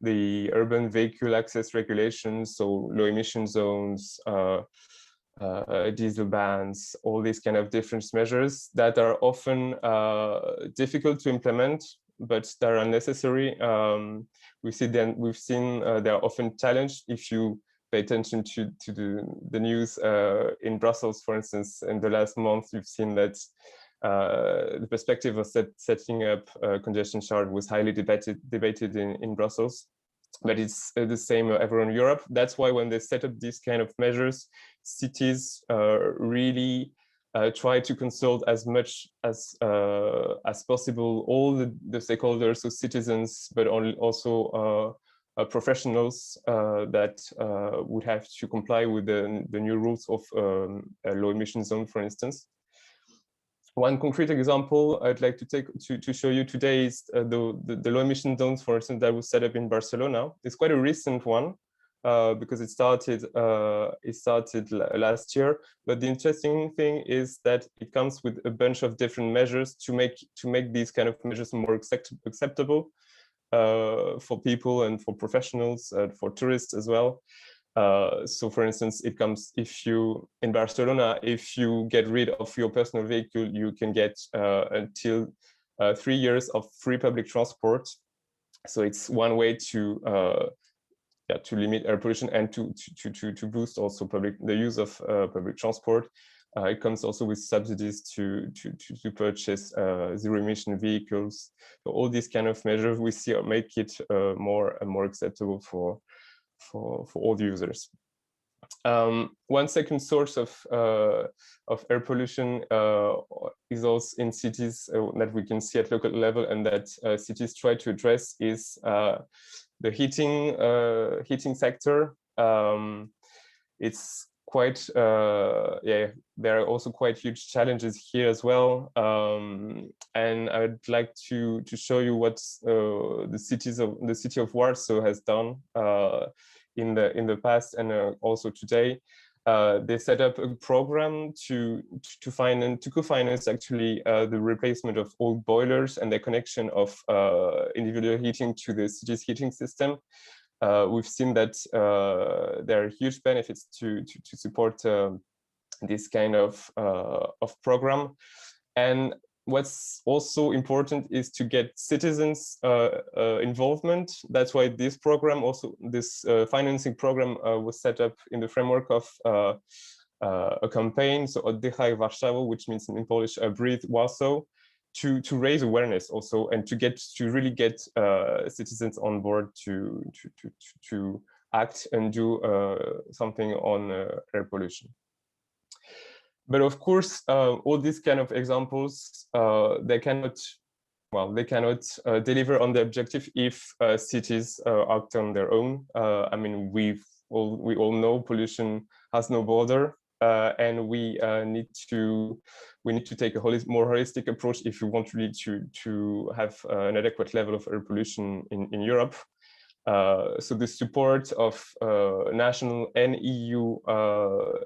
the urban vehicle access regulations, so low emission zones, diesel bans, all these kind of different measures that are often difficult to implement, but that are necessary. We've seen they are often challenged. If you pay attention to the news in Brussels, for instance, in the last month, you've seen that the perspective of setting up congestion charge was highly debated in Brussels. But it's the same everywhere in Europe. That's why when they set up these kind of measures, cities really try to consult as much as possible all the stakeholders, so citizens, but also professionals that would have to comply with the new rules of a low emission zone, for instance. One concrete example I'd like to take to show you today is the low emission zones, for instance, that was set up in Barcelona. It's quite a recent one because it started last year. But the interesting thing is that it comes with a bunch of different measures to make these kind of measures more acceptable for people and for professionals and for tourists as well. So for instance, it comes in Barcelona, if you get rid of your personal vehicle, you can get until 3 years of free public transport. So it's one way to limit air pollution and to boost also the use of public transport. It comes also with subsidies to purchase zero emission vehicles. So all these kind of measures we see make it more and more acceptable for all the users. One second source of air pollution is also in cities that we can see at local level, and that cities try to address is the heating sector. It's quite, there are also quite huge challenges here as well. And I would like to show you what the city of Warsaw has done in the past and also today. They set up a program to co-finance actually the replacement of old boilers and the connection of individual heating to the city's heating system. We've seen that there are huge benefits to support this kind of program. And what's also important is to get citizens involvement. That's why this program, also this financing program, was set up in the framework of a campaign, so Oddychaj Warszawo, which means in Polish, Breathe Warsaw, to raise awareness also, and to really get citizens on board to act and do something on air pollution. But of course, all these kind of examples, they cannot deliver on the objective if cities act on their own. I mean, we all know pollution has no border, and we need to take a more holistic approach if we want really to have an adequate level of air pollution in Europe. So the support of national and EU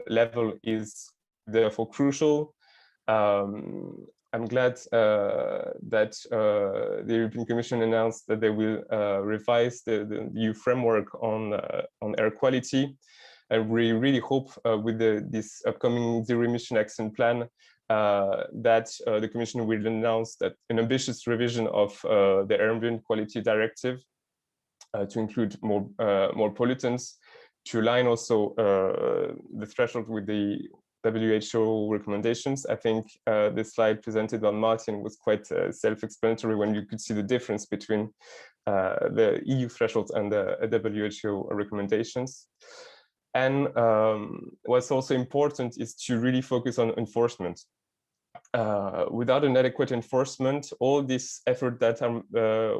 level is therefore crucial. I'm glad that the European Commission announced that they will revise the EU framework on air quality. And we really hope with this upcoming Zero Emission Action Plan that the Commission will announce that an ambitious revision of the Air Ambient Quality Directive to include more pollutants, to align also the threshold with the WHO recommendations. I think the slide presented by Martin was quite self-explanatory when you could see the difference between the EU thresholds and the WHO recommendations. And what's also important is to really focus on enforcement. Without an adequate enforcement, all this effort that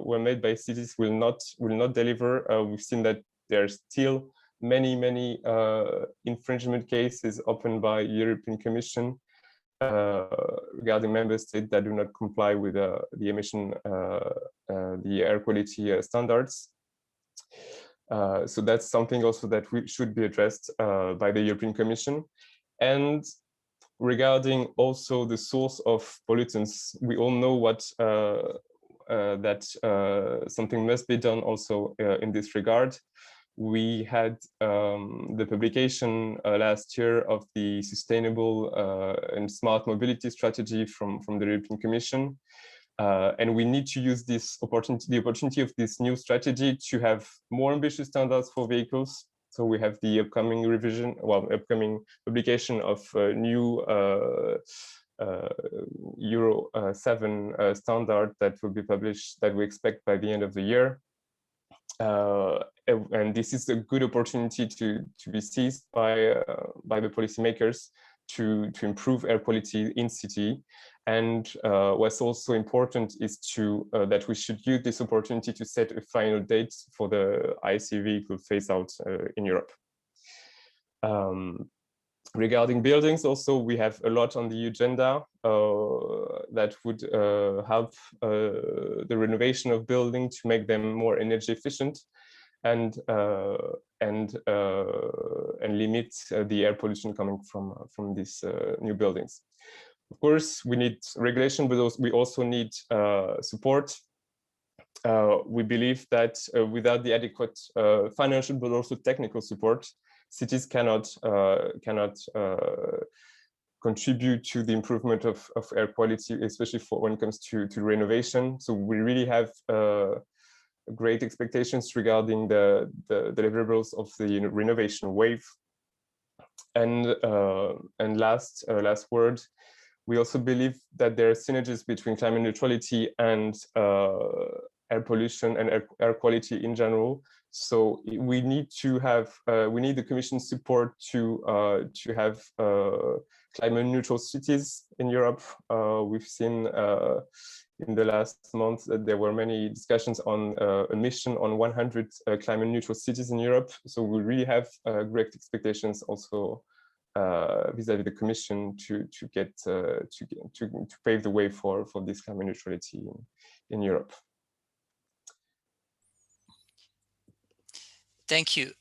were made by cities will not deliver. We've seen that there's still many infringement cases opened by European Commission regarding member states that do not comply with the emission, the air quality standards. So that's something also that should be addressed by the European Commission. And regarding also the source of pollutants, we all know that something must be done also in this regard. We had the publication last year of the sustainable and smart mobility strategy from the European Commission. And we need to use this opportunity, the opportunity of this new strategy, to have more ambitious standards for vehicles. So we have the upcoming upcoming publication of new Euro 7 standard that will be published, that we expect by the end of the year. And this is a good opportunity to be seized by the policymakers to improve air quality in city. And what's also important is that we should use this opportunity to set a final date for the ICE vehicle phase out in Europe. Regarding buildings, also, we have a lot on the agenda that would help the renovation of buildings to make them more energy efficient and limit the air pollution coming from these new buildings. Of course, we need regulation, but we also need support. We believe that without the adequate financial but also technical support, cities cannot contribute to the improvement of air quality, especially when it comes to renovation. So we really have great expectations regarding the deliverables of the renovation wave. And last word, we also believe that there are synergies between climate neutrality and air pollution and air quality in general. So we need to have the Commission's support to have climate neutral cities in Europe. We've seen in the last month that there were many discussions on a mission on 100 climate neutral cities in Europe. So we really have great expectations also vis-à-vis the Commission to pave the way for this climate neutrality in Europe. Thank you.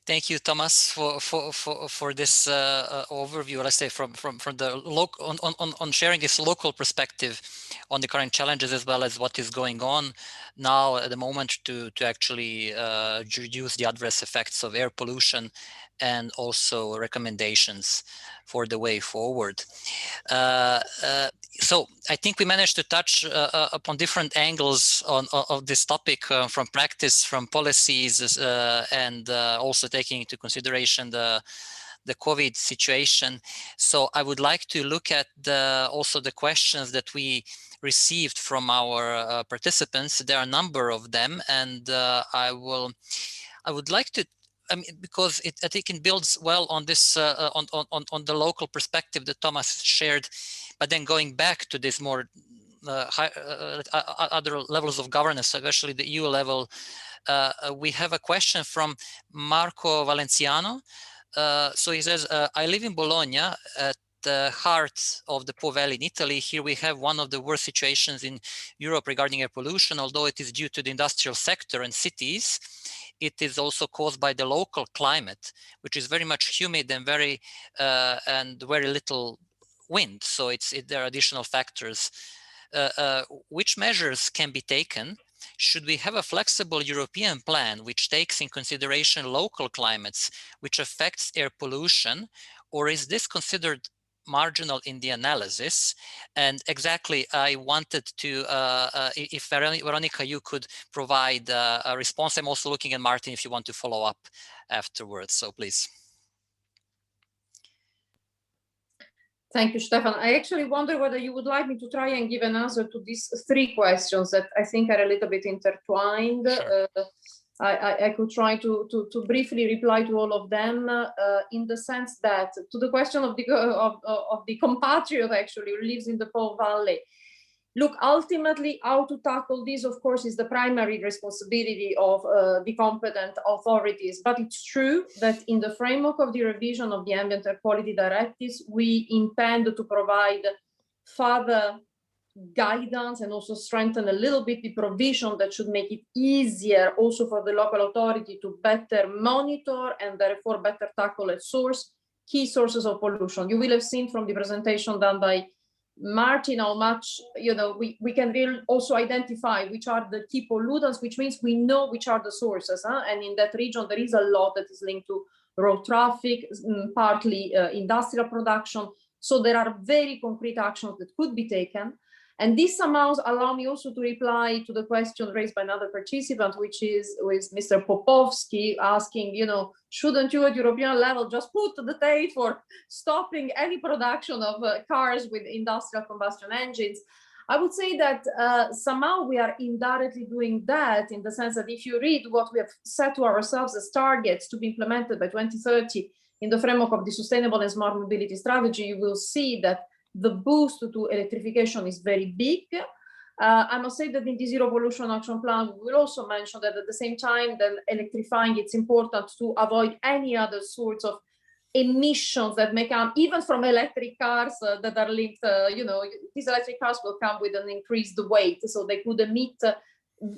Thank you, Thomas, for this overview. Let's say from the local on sharing this local perspective on the current challenges as well as what is going on now at the moment to actually reduce the adverse effects of air pollution and also recommendations for the way forward. So I think we managed to touch upon different angles of this topic from practice, from policies, and also taking into consideration the COVID situation. So I would like to look at also the questions that we received from our participants. There are a number of them, and I would like to, I mean, because I think it builds well on this on the local perspective that Thomas shared, but then going back to this more other levels of governance, especially the EU level. We have a question from Marco Valenciano. So he says, I live in Bologna at the heart of the Po Valley in Italy. Here we have one of the worst situations in Europe regarding air pollution, although it is due to the industrial sector and cities. It is also caused by the local climate, which is very much humid and very little wind. So there are additional factors. Which measures can be taken? Should we have a flexible European plan which takes in consideration local climates, which affects air pollution, or is this considered marginal in the analysis? And exactly, I wanted to, if Veronica, you could provide a response. I'm also looking at Martin if you want to follow up afterwards, so please. Thank you, Stefan. I actually wonder whether you would like me to try and give an answer to these three questions that I think are a little bit intertwined. Sure. I could try to briefly reply to all of them in the sense that to the question of the compatriot actually who lives in the Po Valley. Look, ultimately, how to tackle this, of course, is the primary responsibility of the competent authorities. But it's true that in the framework of the revision of the Ambient Air Quality Directives, we intend to provide further guidance and also strengthen a little bit the provision that should make it easier also for the local authority to better monitor and therefore better tackle at source key sources of pollution. You will have seen from the presentation done by Martin how much we can really also identify which are the key pollutants, which means we know which are the sources, and in that region there is a lot that is linked to road traffic, partly industrial production. So there are very concrete actions that could be taken. And this somehow allow me also to reply to the question raised by another participant, which is with Mr. Popovsky asking, shouldn't you at European level just put the date for stopping any production of cars with industrial combustion engines? I would say that somehow we are indirectly doing that in the sense that if you read what we have set to ourselves as targets to be implemented by 2030 in the framework of the Sustainable and Smart Mobility Strategy, you will see that the boost to electrification is very big. I must say that in the Zero Pollution Action Plan, we will also mention that at the same time that electrifying, it's important to avoid any other sorts of emissions that may come even from electric cars that are linked, these electric cars will come with an increased weight, so they could emit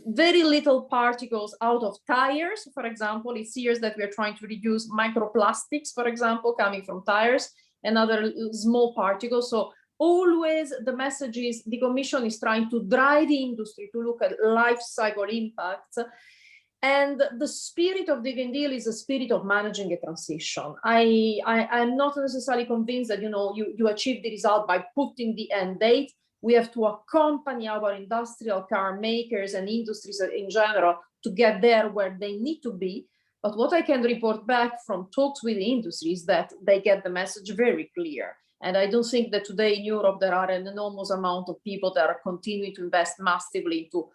very little particles out of tires, for example. It's years that we are trying to reduce microplastics, for example, coming from tires and other small particles. So always the message is the Commission is trying to drive the industry to look at life cycle impacts. And the spirit of the Green Deal is a spirit of managing a transition. I'm not necessarily convinced that you achieve the result by putting the end date. We have to accompany our industrial car makers and industries in general to get there where they need to be. But what I can report back from talks with the industry is that they get the message very clear. And I don't think that today in Europe there are an enormous amount of people that are continuing to invest massively into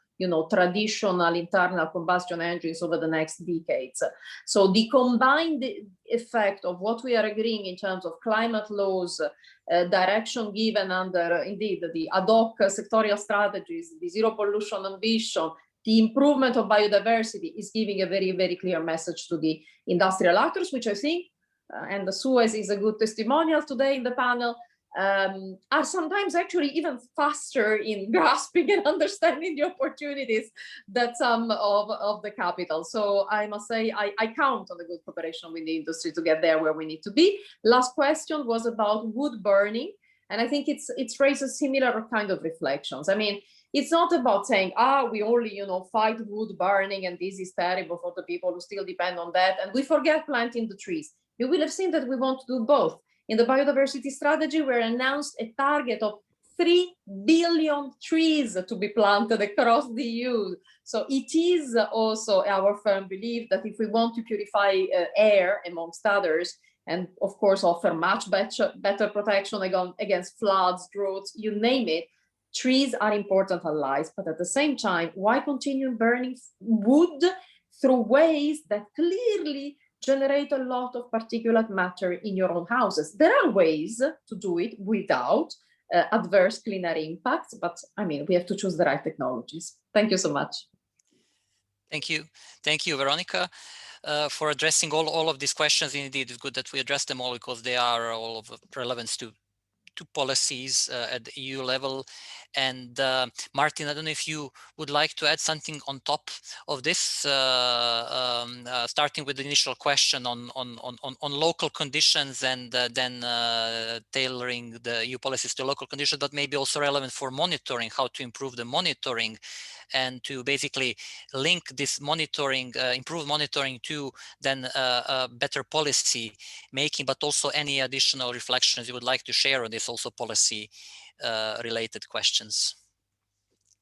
traditional internal combustion engines over the next decades. So the combined effect of what we are agreeing in terms of climate laws, direction given under indeed the ad hoc sectorial strategies, the zero pollution ambition, the improvement of biodiversity is giving a very, very clear message to the industrial actors, which I think and the SUEZ is a good testimonial today in the panel, are sometimes actually even faster in grasping and understanding the opportunities that some of the capital. So I must say, I count on the good cooperation with the industry to get there where we need to be. Last question was about wood burning. And I think it's raised a similar kind of reflections. I mean, it's not about saying, we only, fight wood burning and this is terrible for the people who still depend on that. And we forget planting the trees. You will have seen that we want to do both. In the biodiversity strategy, we announced a target of 3 billion trees to be planted across the EU. So it is also our firm belief that if we want to purify air, amongst others, and of course offer much better protection against floods, droughts, you name it, trees are important allies. But at the same time, why continue burning wood through ways that clearly generate a lot of particulate matter in your own houses? There are ways to do it without adverse clean air impacts, but I mean, we have to choose the right technologies. Thank you so much. Thank you, Veronica, for addressing all of these questions. Indeed, it's good that we address them all because they are all of relevance to policies at the EU level. And Martin, I don't know if you would like to add something on top of this, starting with the initial question on local conditions, and then tailoring the EU policies to local conditions, but maybe also relevant for monitoring, how to improve the monitoring, and to basically link this monitoring, improved monitoring, to then better policy making, but also any additional reflections you would like to share on this, also policy related questions.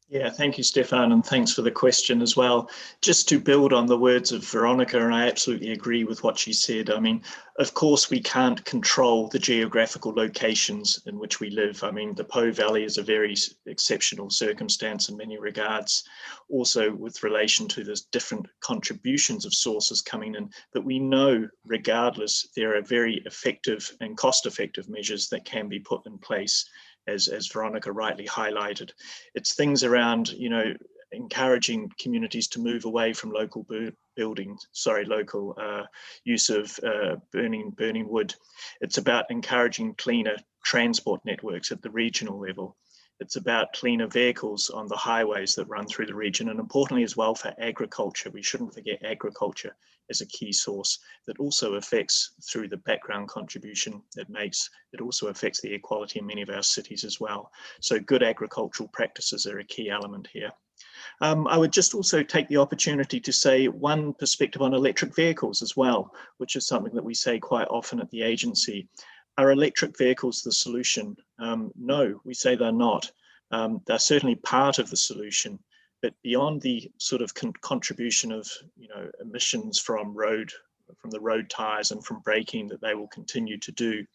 Yeah, thank you, Stefan, and thanks for the question as well. Just to build on the words of Veronica, and I absolutely agree with what she said. I mean, of course, we can't control the geographical locations in which we live. I mean, the Po Valley is a very exceptional circumstance in many regards, also with relation to the different contributions of sources coming in. But we know, regardless, there are very effective and cost-effective measures that can be put in place, as Veronica rightly highlighted. It's things around, encouraging communities to move away from local use of burning wood. It's about encouraging cleaner transport networks at the regional level. It's about cleaner vehicles on the highways that run through the region, and importantly as well for agriculture. We shouldn't forget agriculture as a key source that also affects, through the background contribution it makes, it also affects the air quality in many of our cities as well. So good agricultural practices are a key element here. I would just also take the opportunity to say one perspective on electric vehicles as well, which is something that we say quite often at the agency. Are electric vehicles the solution? No, we say they're not. They're certainly part of the solution, but beyond the sort of contribution of emissions from the road tires and from braking that they will continue to do,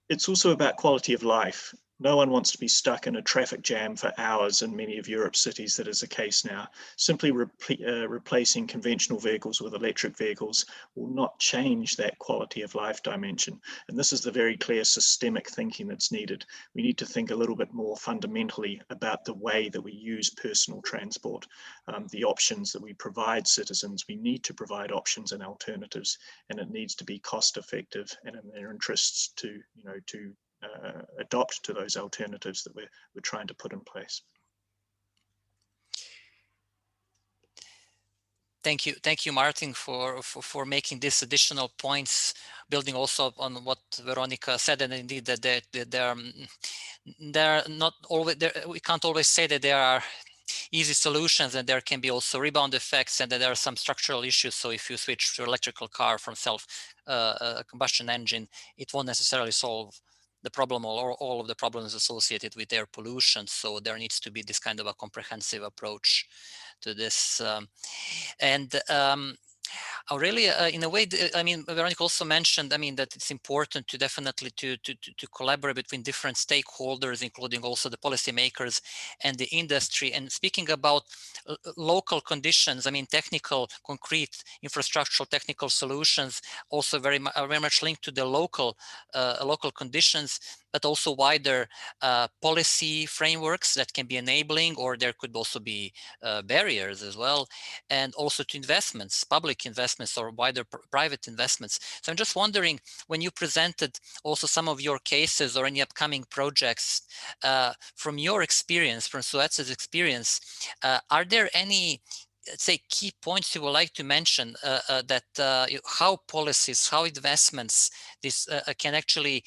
it's also about quality of life. No one wants to be stuck in a traffic jam for hours in many of Europe's cities. That is the case now. Simply replacing conventional vehicles with electric vehicles will not change that quality of life dimension. And this is the very clear systemic thinking that's needed. We need to think a little bit more fundamentally about the way that we use personal transport, the options that we provide citizens. We need to provide options and alternatives, and it needs to be cost effective and in their interests to adopt to those alternatives that we're trying to put in place. Thank you, Martin, for making these additional points, building also on what Veronica said, and indeed that they're not always there. We can't always say that there are easy solutions, and there can be also rebound effects, and that there are some structural issues. So if you switch to electrical car from self combustion engine, it won't necessarily solve the problem or all of the problems associated with air pollution. So there needs to be this kind of a comprehensive approach to this. Aurelia, in a way, I mean, Veronica also mentioned, I mean, that it's important to definitely to collaborate between different stakeholders, including also the policymakers and the industry. And speaking about local conditions, I mean, technical, concrete, infrastructural, technical solutions also very much linked to the local conditions. but also wider policy frameworks that can be enabling, or there could also be barriers as well, and also to investments, public investments or wider private investments. So I'm just wondering, when you presented also some of your cases or any upcoming projects, from your experience, from SUEZ's experience, are there any, let's say, key points you would like to mention how policies, how investments this can actually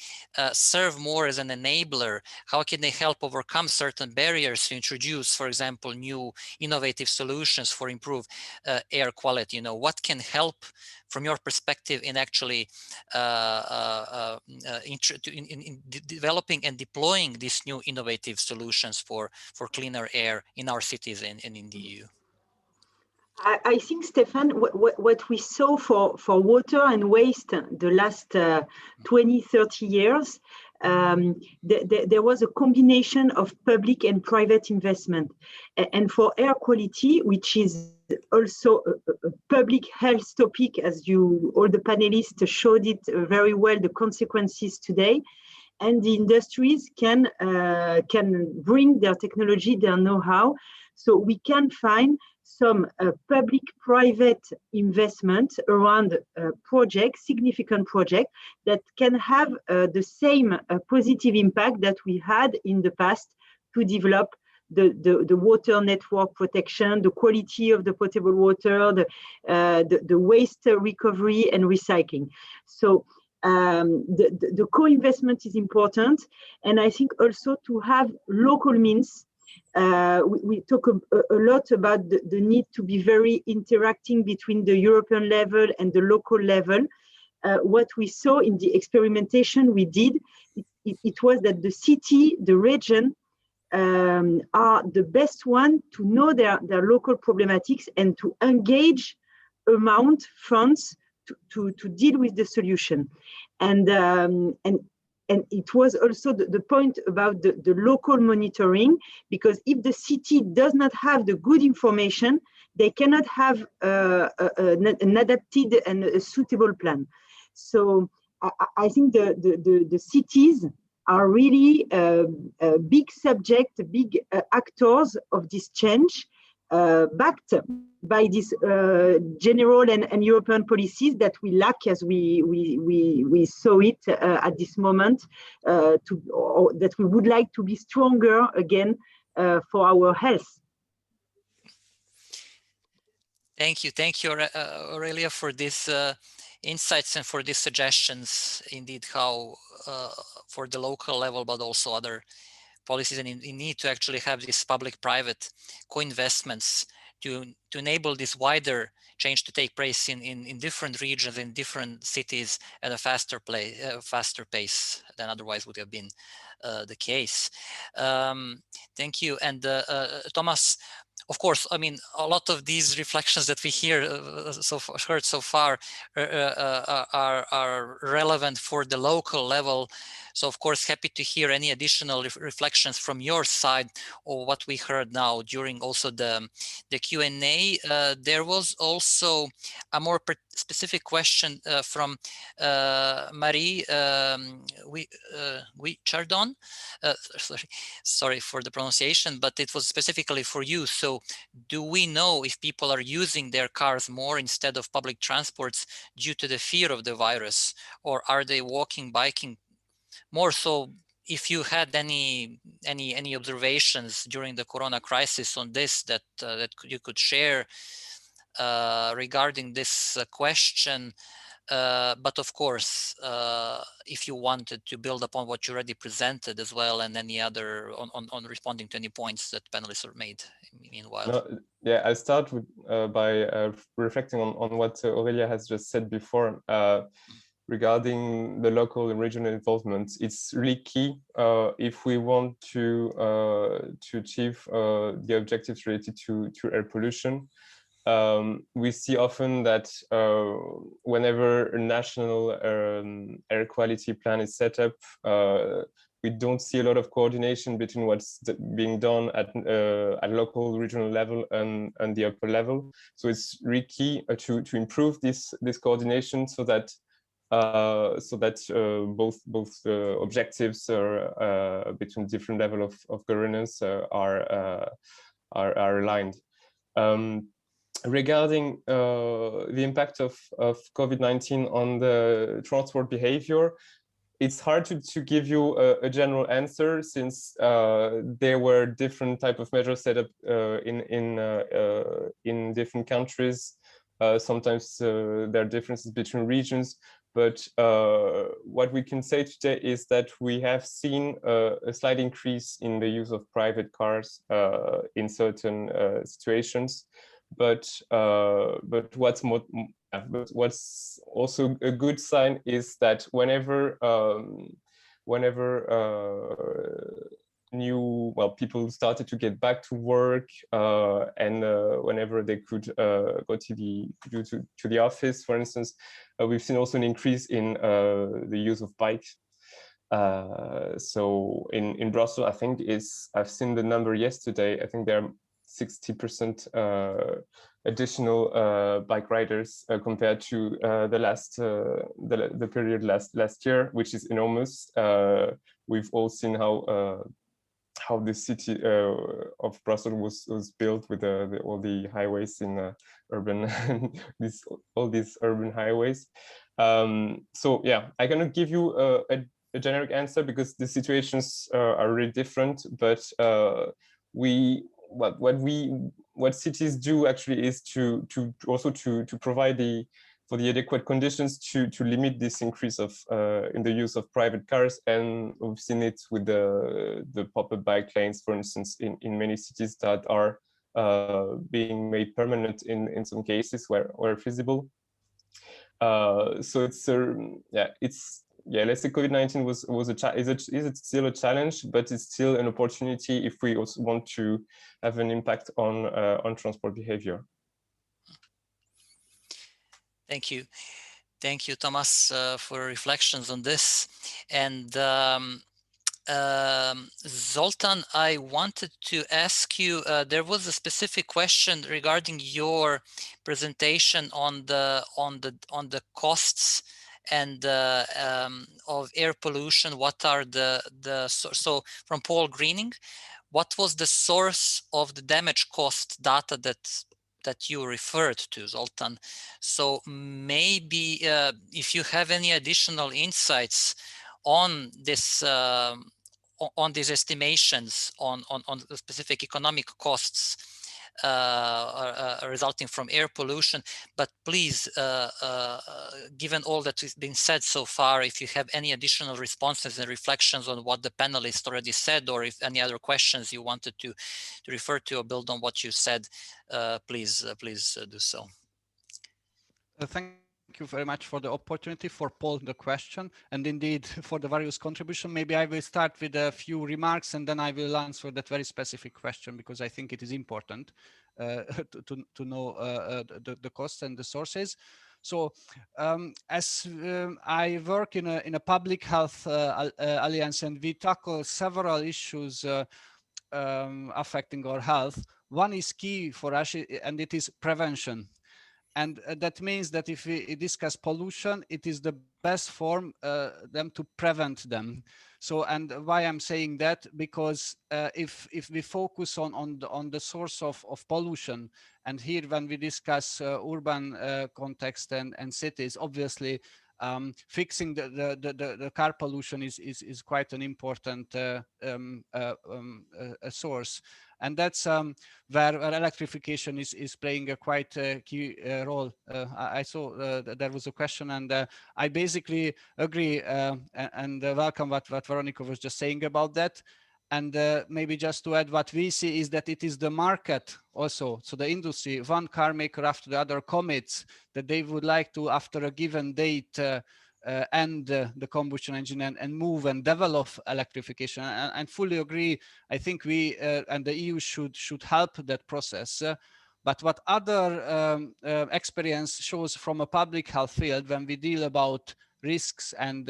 serve more as an enabler? How can they help overcome certain barriers to introduce, for example, new innovative solutions for improved air quality? You know, what can help from your perspective in actually in developing and deploying these new innovative solutions for cleaner air in our cities and in the EU? I think, Stefan, what we saw for water and waste the last 20, 30 years, there was a combination of public and private investment. And for air quality, which is also a public health topic, as all the panelists showed it very well, the consequences today, and the industries can bring their technology, their know-how. So we can find some public-private investment around projects, significant projects that can have the same positive impact that we had in the past to develop the water network protection, the quality of the potable water, the waste recovery and recycling. So the co-investment is important, and I think also to have local means. We talk a lot about the need to be very interacting between the European level and the local level. What we saw in the experimentation we did, it was that the city, the region, are the best one to know their local problematics and to engage funds to deal with the solution. And it was also the point about the local monitoring, because if the city does not have the good information, they cannot have an adapted and a suitable plan. So I think the cities are really a big subject, big actors of this change, backed by these general and European policies that we lack, as we saw it at this moment, that we would like to be stronger again for our health. Thank you, Aurelia, for these insights and for these suggestions. Indeed, how for the local level, but also other policies, and you need to actually have these public-private co-investments to enable this wider change to take place in different regions, in different cities at a faster pace than otherwise would have been the case. Thank you. And Thomas, of course, I mean, a lot of these reflections that we heard so far are relevant for the local level. So, of course, happy to hear any additional reflections from your side or what we heard now during also the Q&A. There was also a more specific question from Marie Chardon. Sorry for the pronunciation, but it was specifically for you. So do we know if people are using their cars more instead of public transports due to the fear of the virus, or are they walking, biking more? So if you had any observations during the Corona crisis on this that you could share regarding this question. But of course, if you wanted to build upon what you already presented as well, and any other on responding to any points that panelists have made meanwhile. No, yeah, I'll start with by reflecting on what Aurelia has just said before regarding the local and regional involvement. It's really key if we want to achieve the objectives related to air pollution. We see often that whenever a national air quality plan is set up, we don't see a lot of coordination between what's being done at local, regional level and the upper level. So it's really key to improve this coordination so that so that both objectives are between different level of governance are aligned. Regarding the impact of COVID-19 on the transport behavior, it's hard to give you a general answer, since there were different type of measures set up in different countries. Sometimes there are differences between regions, but what we can say today is that we have seen a slight increase in the use of private cars in certain situations. But what's also a good sign is that whenever people started to get back to work, and whenever they could go to the office, for instance, we've seen also an increase in the use of bikes. So in Brussels, I think I've seen the number yesterday. I think there are 60% additional bike riders compared to the period last year, which is enormous. We've all seen how the city of Brussels was built with all the highways in urban all these urban highways. So yeah, I cannot give you a generic answer because the situations are really different, but what cities do actually is to also provide for the adequate conditions to limit this increase of in the use of private cars. And we've seen it with the pop-up bike lanes, for instance, in many cities that are being made permanent in some cases where feasible. So let's say COVID-19 is still a challenge, but it's still an opportunity if we also want to have an impact on transport behavior. Thank you, Thomas, for reflections on this. And Zoltán, I wanted to ask you, there was a specific question regarding your presentation on the costs and of air pollution. What are so from Paul Greening, what was the source of the damage cost data that you referred to, Zoltán? So maybe if you have any additional insights on this, on these estimations on the specific economic costs resulting from air pollution, but please, given all that has been said so far, if you have any additional responses and reflections on what the panelists already said, or if any other questions you wanted to refer to or build on what you said, please do so. Thank you very much for the opportunity for Paul the question, and indeed for the various contributions. Maybe I will start with a few remarks and then I will answer that very specific question, because I think it is important to know the costs and the sources. So as I work in a public health alliance, and we tackle several issues affecting our health. One is key for us, and it is prevention. And that means that if we discuss pollution, it is the best form them to prevent them. So, and why I'm saying that, because if we focus on the source of pollution, and here when we discuss urban context and cities, obviously fixing the car pollution is quite an important source. And that's where electrification is playing a quite key role. I saw there was a question, and I basically agree and welcome what Veronica was just saying about that. And maybe just to add, what we see is that it is the market also. So the industry, one car maker after the other commits that they would like to, after a given date, end the combustion engine and move and develop electrification. And fully agree. I think we and the EU should help that process. But what other experience shows from a public health field, when we deal about risks and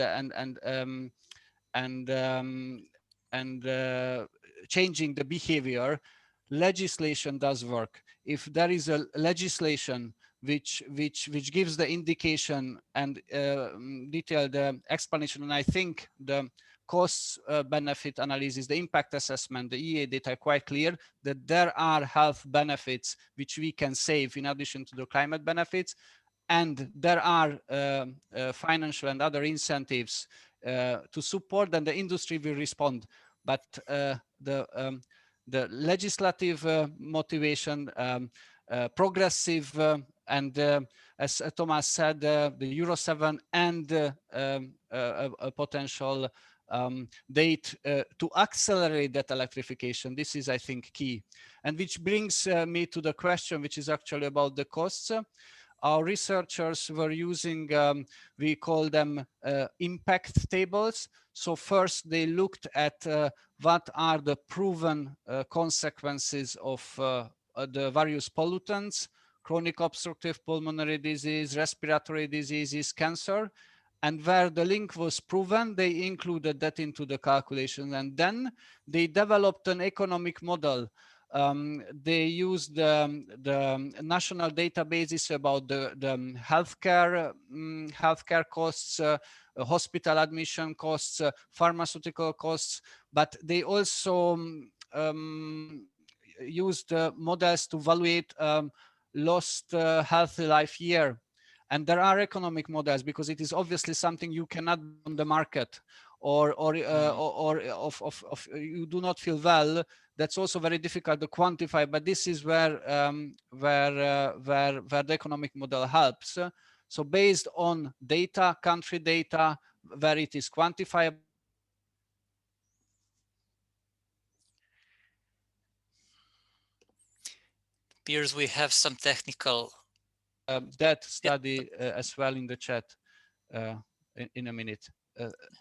changing the behavior, legislation does work. If there is a legislation which gives the indication and detailed explanation. And I think the cost benefit analysis, the impact assessment, the EA data are quite clear that there are health benefits which we can save in addition to the climate benefits. And there are financial and other incentives to support, and the industry will respond. But the legislative motivation, progressive, and as Thomas said, the Euro 7 and a potential date to accelerate that electrification. This is, I think, key. And which brings me to the question, which is actually about the costs. Our researchers were using, we call them impact tables. So first they looked at what are the proven consequences of the various pollutants, chronic obstructive pulmonary disease, respiratory diseases, cancer. And where the link was proven, they included that into the calculation. And then they developed an economic model. They used the national databases about the healthcare costs, hospital admission costs, pharmaceutical costs, but they also used models to evaluate lost healthy life year. And there are economic models, because it is obviously something you cannot do on the market, or you do not feel well. That's also very difficult to quantify, but this is where the economic model helps. So based on data, country data, where it is quantifiable. Appears we have some technical. That study as well in the chat in a minute.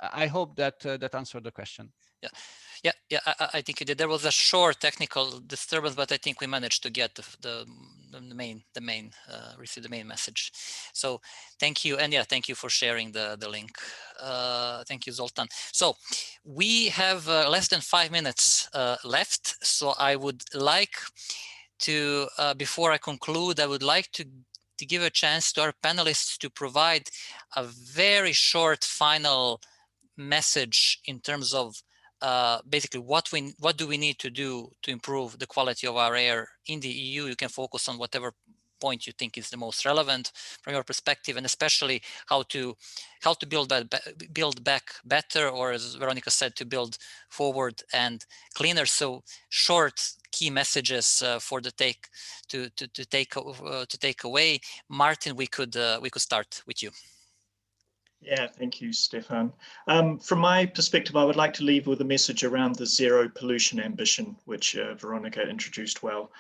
I hope that that answered the question. Yeah. I think it did. There was a short technical disturbance, but I think we managed to get the main receive the main message. So thank you, and yeah, thank you for sharing the link. Thank you, Zoltán. So we have less than 5 minutes left. So I would like to, before I conclude, I would like to give a chance to our panelists to provide a very short final message in terms of basically what do we need to do to improve the quality of our air in the EU. You can focus on whatever point you think is the most relevant from your perspective, and especially how to build back better, or as Veronica said, to build forward and cleaner. So short key messages for the take away. Martin, we could start with you. Yeah, thank you, Stefan. From my perspective, I would like to leave with a message around the zero pollution ambition, which Veronica introduced well.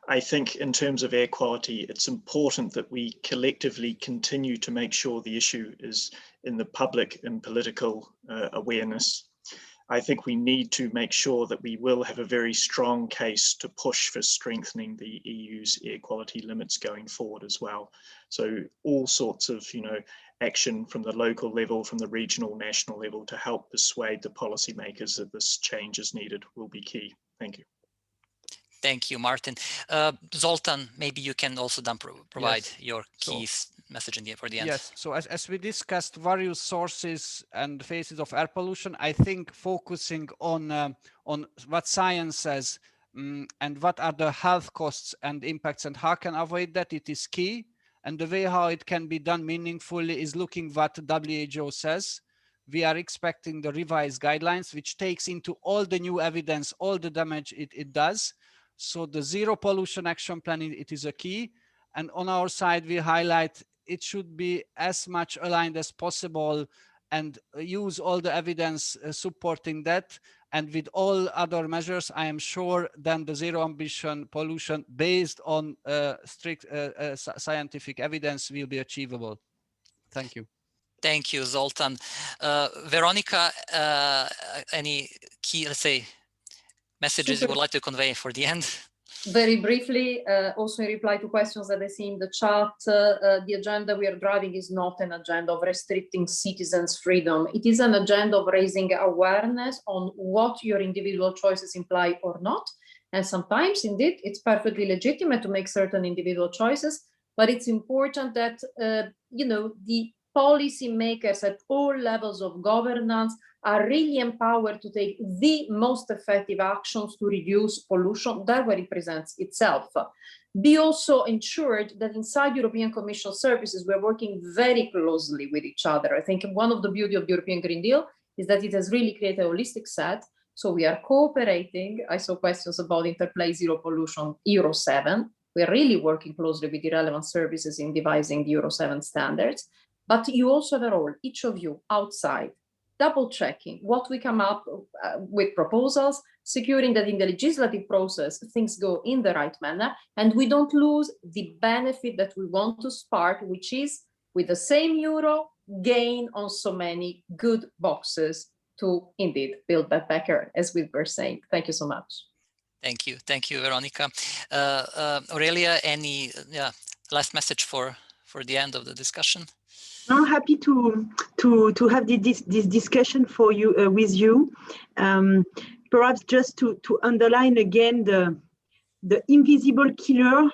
I think in terms of air quality, it's important that we collectively continue to make sure the issue is in the public and political awareness. I think we need to make sure that we will have a very strong case to push for strengthening the EU's air quality limits going forward as well. So all sorts of, action from the local level, from the regional, national level to help persuade the policymakers that this change is needed will be key. Thank you. Thank you, Martin. Zoltán, maybe you can also then provide your key message for the end. Yes, so as we discussed various sources and phases of air pollution, I think focusing on what science says and what are the health costs and impacts and how can avoid that, it is key. And the way how it can be done meaningfully is looking what WHO says. We are expecting the revised guidelines, which takes into all the new evidence, all the damage it does. So the zero pollution action plan, it is a key. And on our side, we highlight it should be as much aligned as possible and use all the evidence supporting that. And with all other measures, I am sure then the zero ambition pollution based on strict scientific evidence will be achievable. Thank you. Thank you, Zoltán. Veronica, any key, let's say, messages you would like to convey for the end? Very briefly, also in reply to questions that I see in the chat, the agenda we are driving is not an agenda of restricting citizens' freedom. It is an agenda of raising awareness on what your individual choices imply or not. And sometimes, indeed, it's perfectly legitimate to make certain individual choices, but it's important that, the policy makers at all levels of governance are really empowered to take the most effective actions to reduce pollution that where it presents itself. Be also ensured that inside European Commission services, we're working very closely with each other. I think one of the beauty of the European Green Deal is that it has really created a holistic set. So we are cooperating. I saw questions about interplay zero pollution, Euro 7. We're really working closely with the relevant services in devising the Euro 7 standards. But you also have a role, each of you outside, double checking what we come up with proposals, securing that in the legislative process, things go in the right manner, and we don't lose the benefit that we want to spark, which is with the same euro, gain on so many good boxes to indeed build that better, as we were saying. Thank you so much. Thank you, Veronica. Aurelia, any last message for the end of the discussion? I'm happy to have this discussion for you with you. Perhaps just to underline again the invisible killer.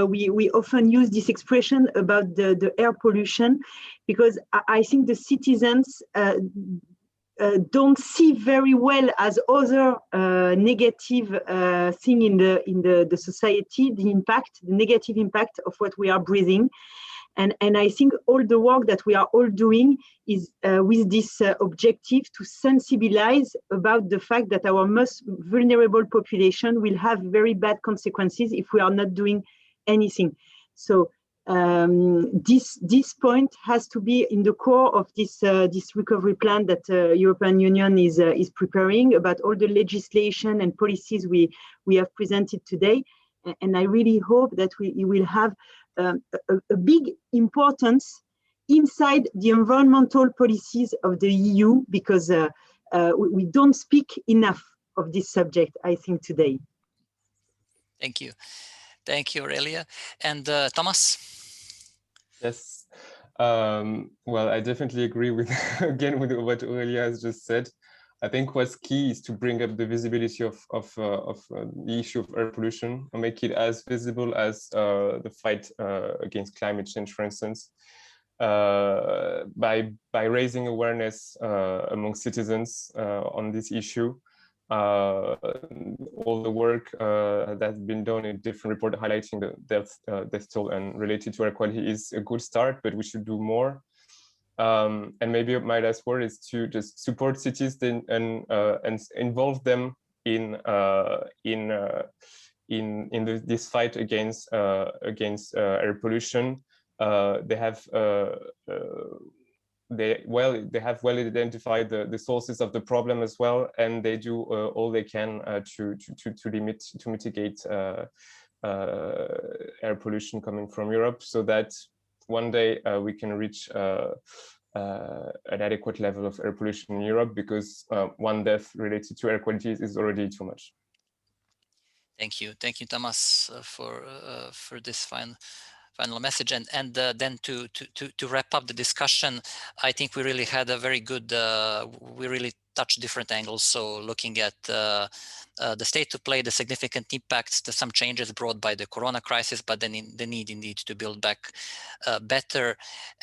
We often use this expression about the air pollution, because I think the citizens don't see very well as other negative thing in the society, the negative impact of what we are breathing. And I think all the work that we are all doing is with this objective to sensibilize about the fact that our most vulnerable population will have very bad consequences if we are not doing anything. So this point has to be in the core of this recovery plan that European Union is preparing, about all the legislation and policies we have presented today. And I really hope that we will have a big importance inside the environmental policies of the EU, because we don't speak enough of this subject, I think, today. Thank you, Aurelia. And Thomas? Yes. Well, I definitely agree with with what Aurelia has just said. I think what's key is to bring up the visibility of the issue of air pollution and make it as visible as the fight against climate change, for instance, by raising awareness among citizens on this issue. All the work that's been done in different reports highlighting the death toll and related to air quality is a good start, but we should do more. And maybe my last word is to just support cities and involve them in this fight against air pollution. They have well identified the sources of the problem as well, and they do all they can to mitigate air pollution coming from Europe, so that one day we can reach an adequate level of air pollution in Europe, because one death related to air quality is already too much. Thank you, Thomas, for this final message. And then to wrap up the discussion, I think we really had a very good, we really touched different angles. So looking at the state to play, the significant impacts, some changes brought by the corona crisis, but then the need indeed to build back better,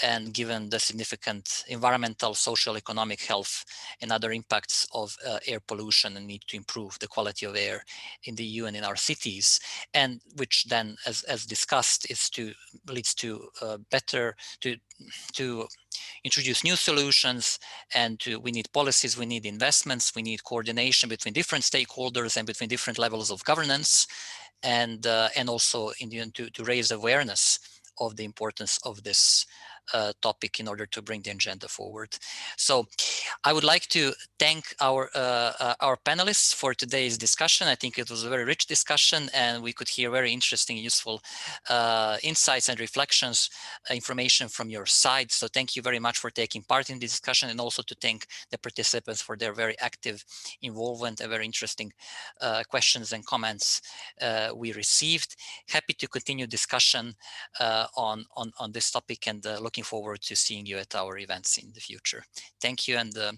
and given the significant environmental, social, economic, health, and other impacts of air pollution, and need to improve the quality of air in the EU and in our cities, and which then, as discussed, leads to better to introduce new solutions, and we need policies, we need investments, we need coordination between different stakeholders and between different levels of governance, and also in the end to raise awareness of the importance of this topic in order to bring the agenda forward. So I would like to thank our panelists for today's discussion. I think it was a very rich discussion, and we could hear very interesting, useful insights and reflections, information from your side. So thank you very much for taking part in the discussion, and also to thank the participants for their very active involvement and very interesting questions and comments we received. Happy to continue discussion on this topic, and looking forward to seeing you at our events in the future. Thank you, and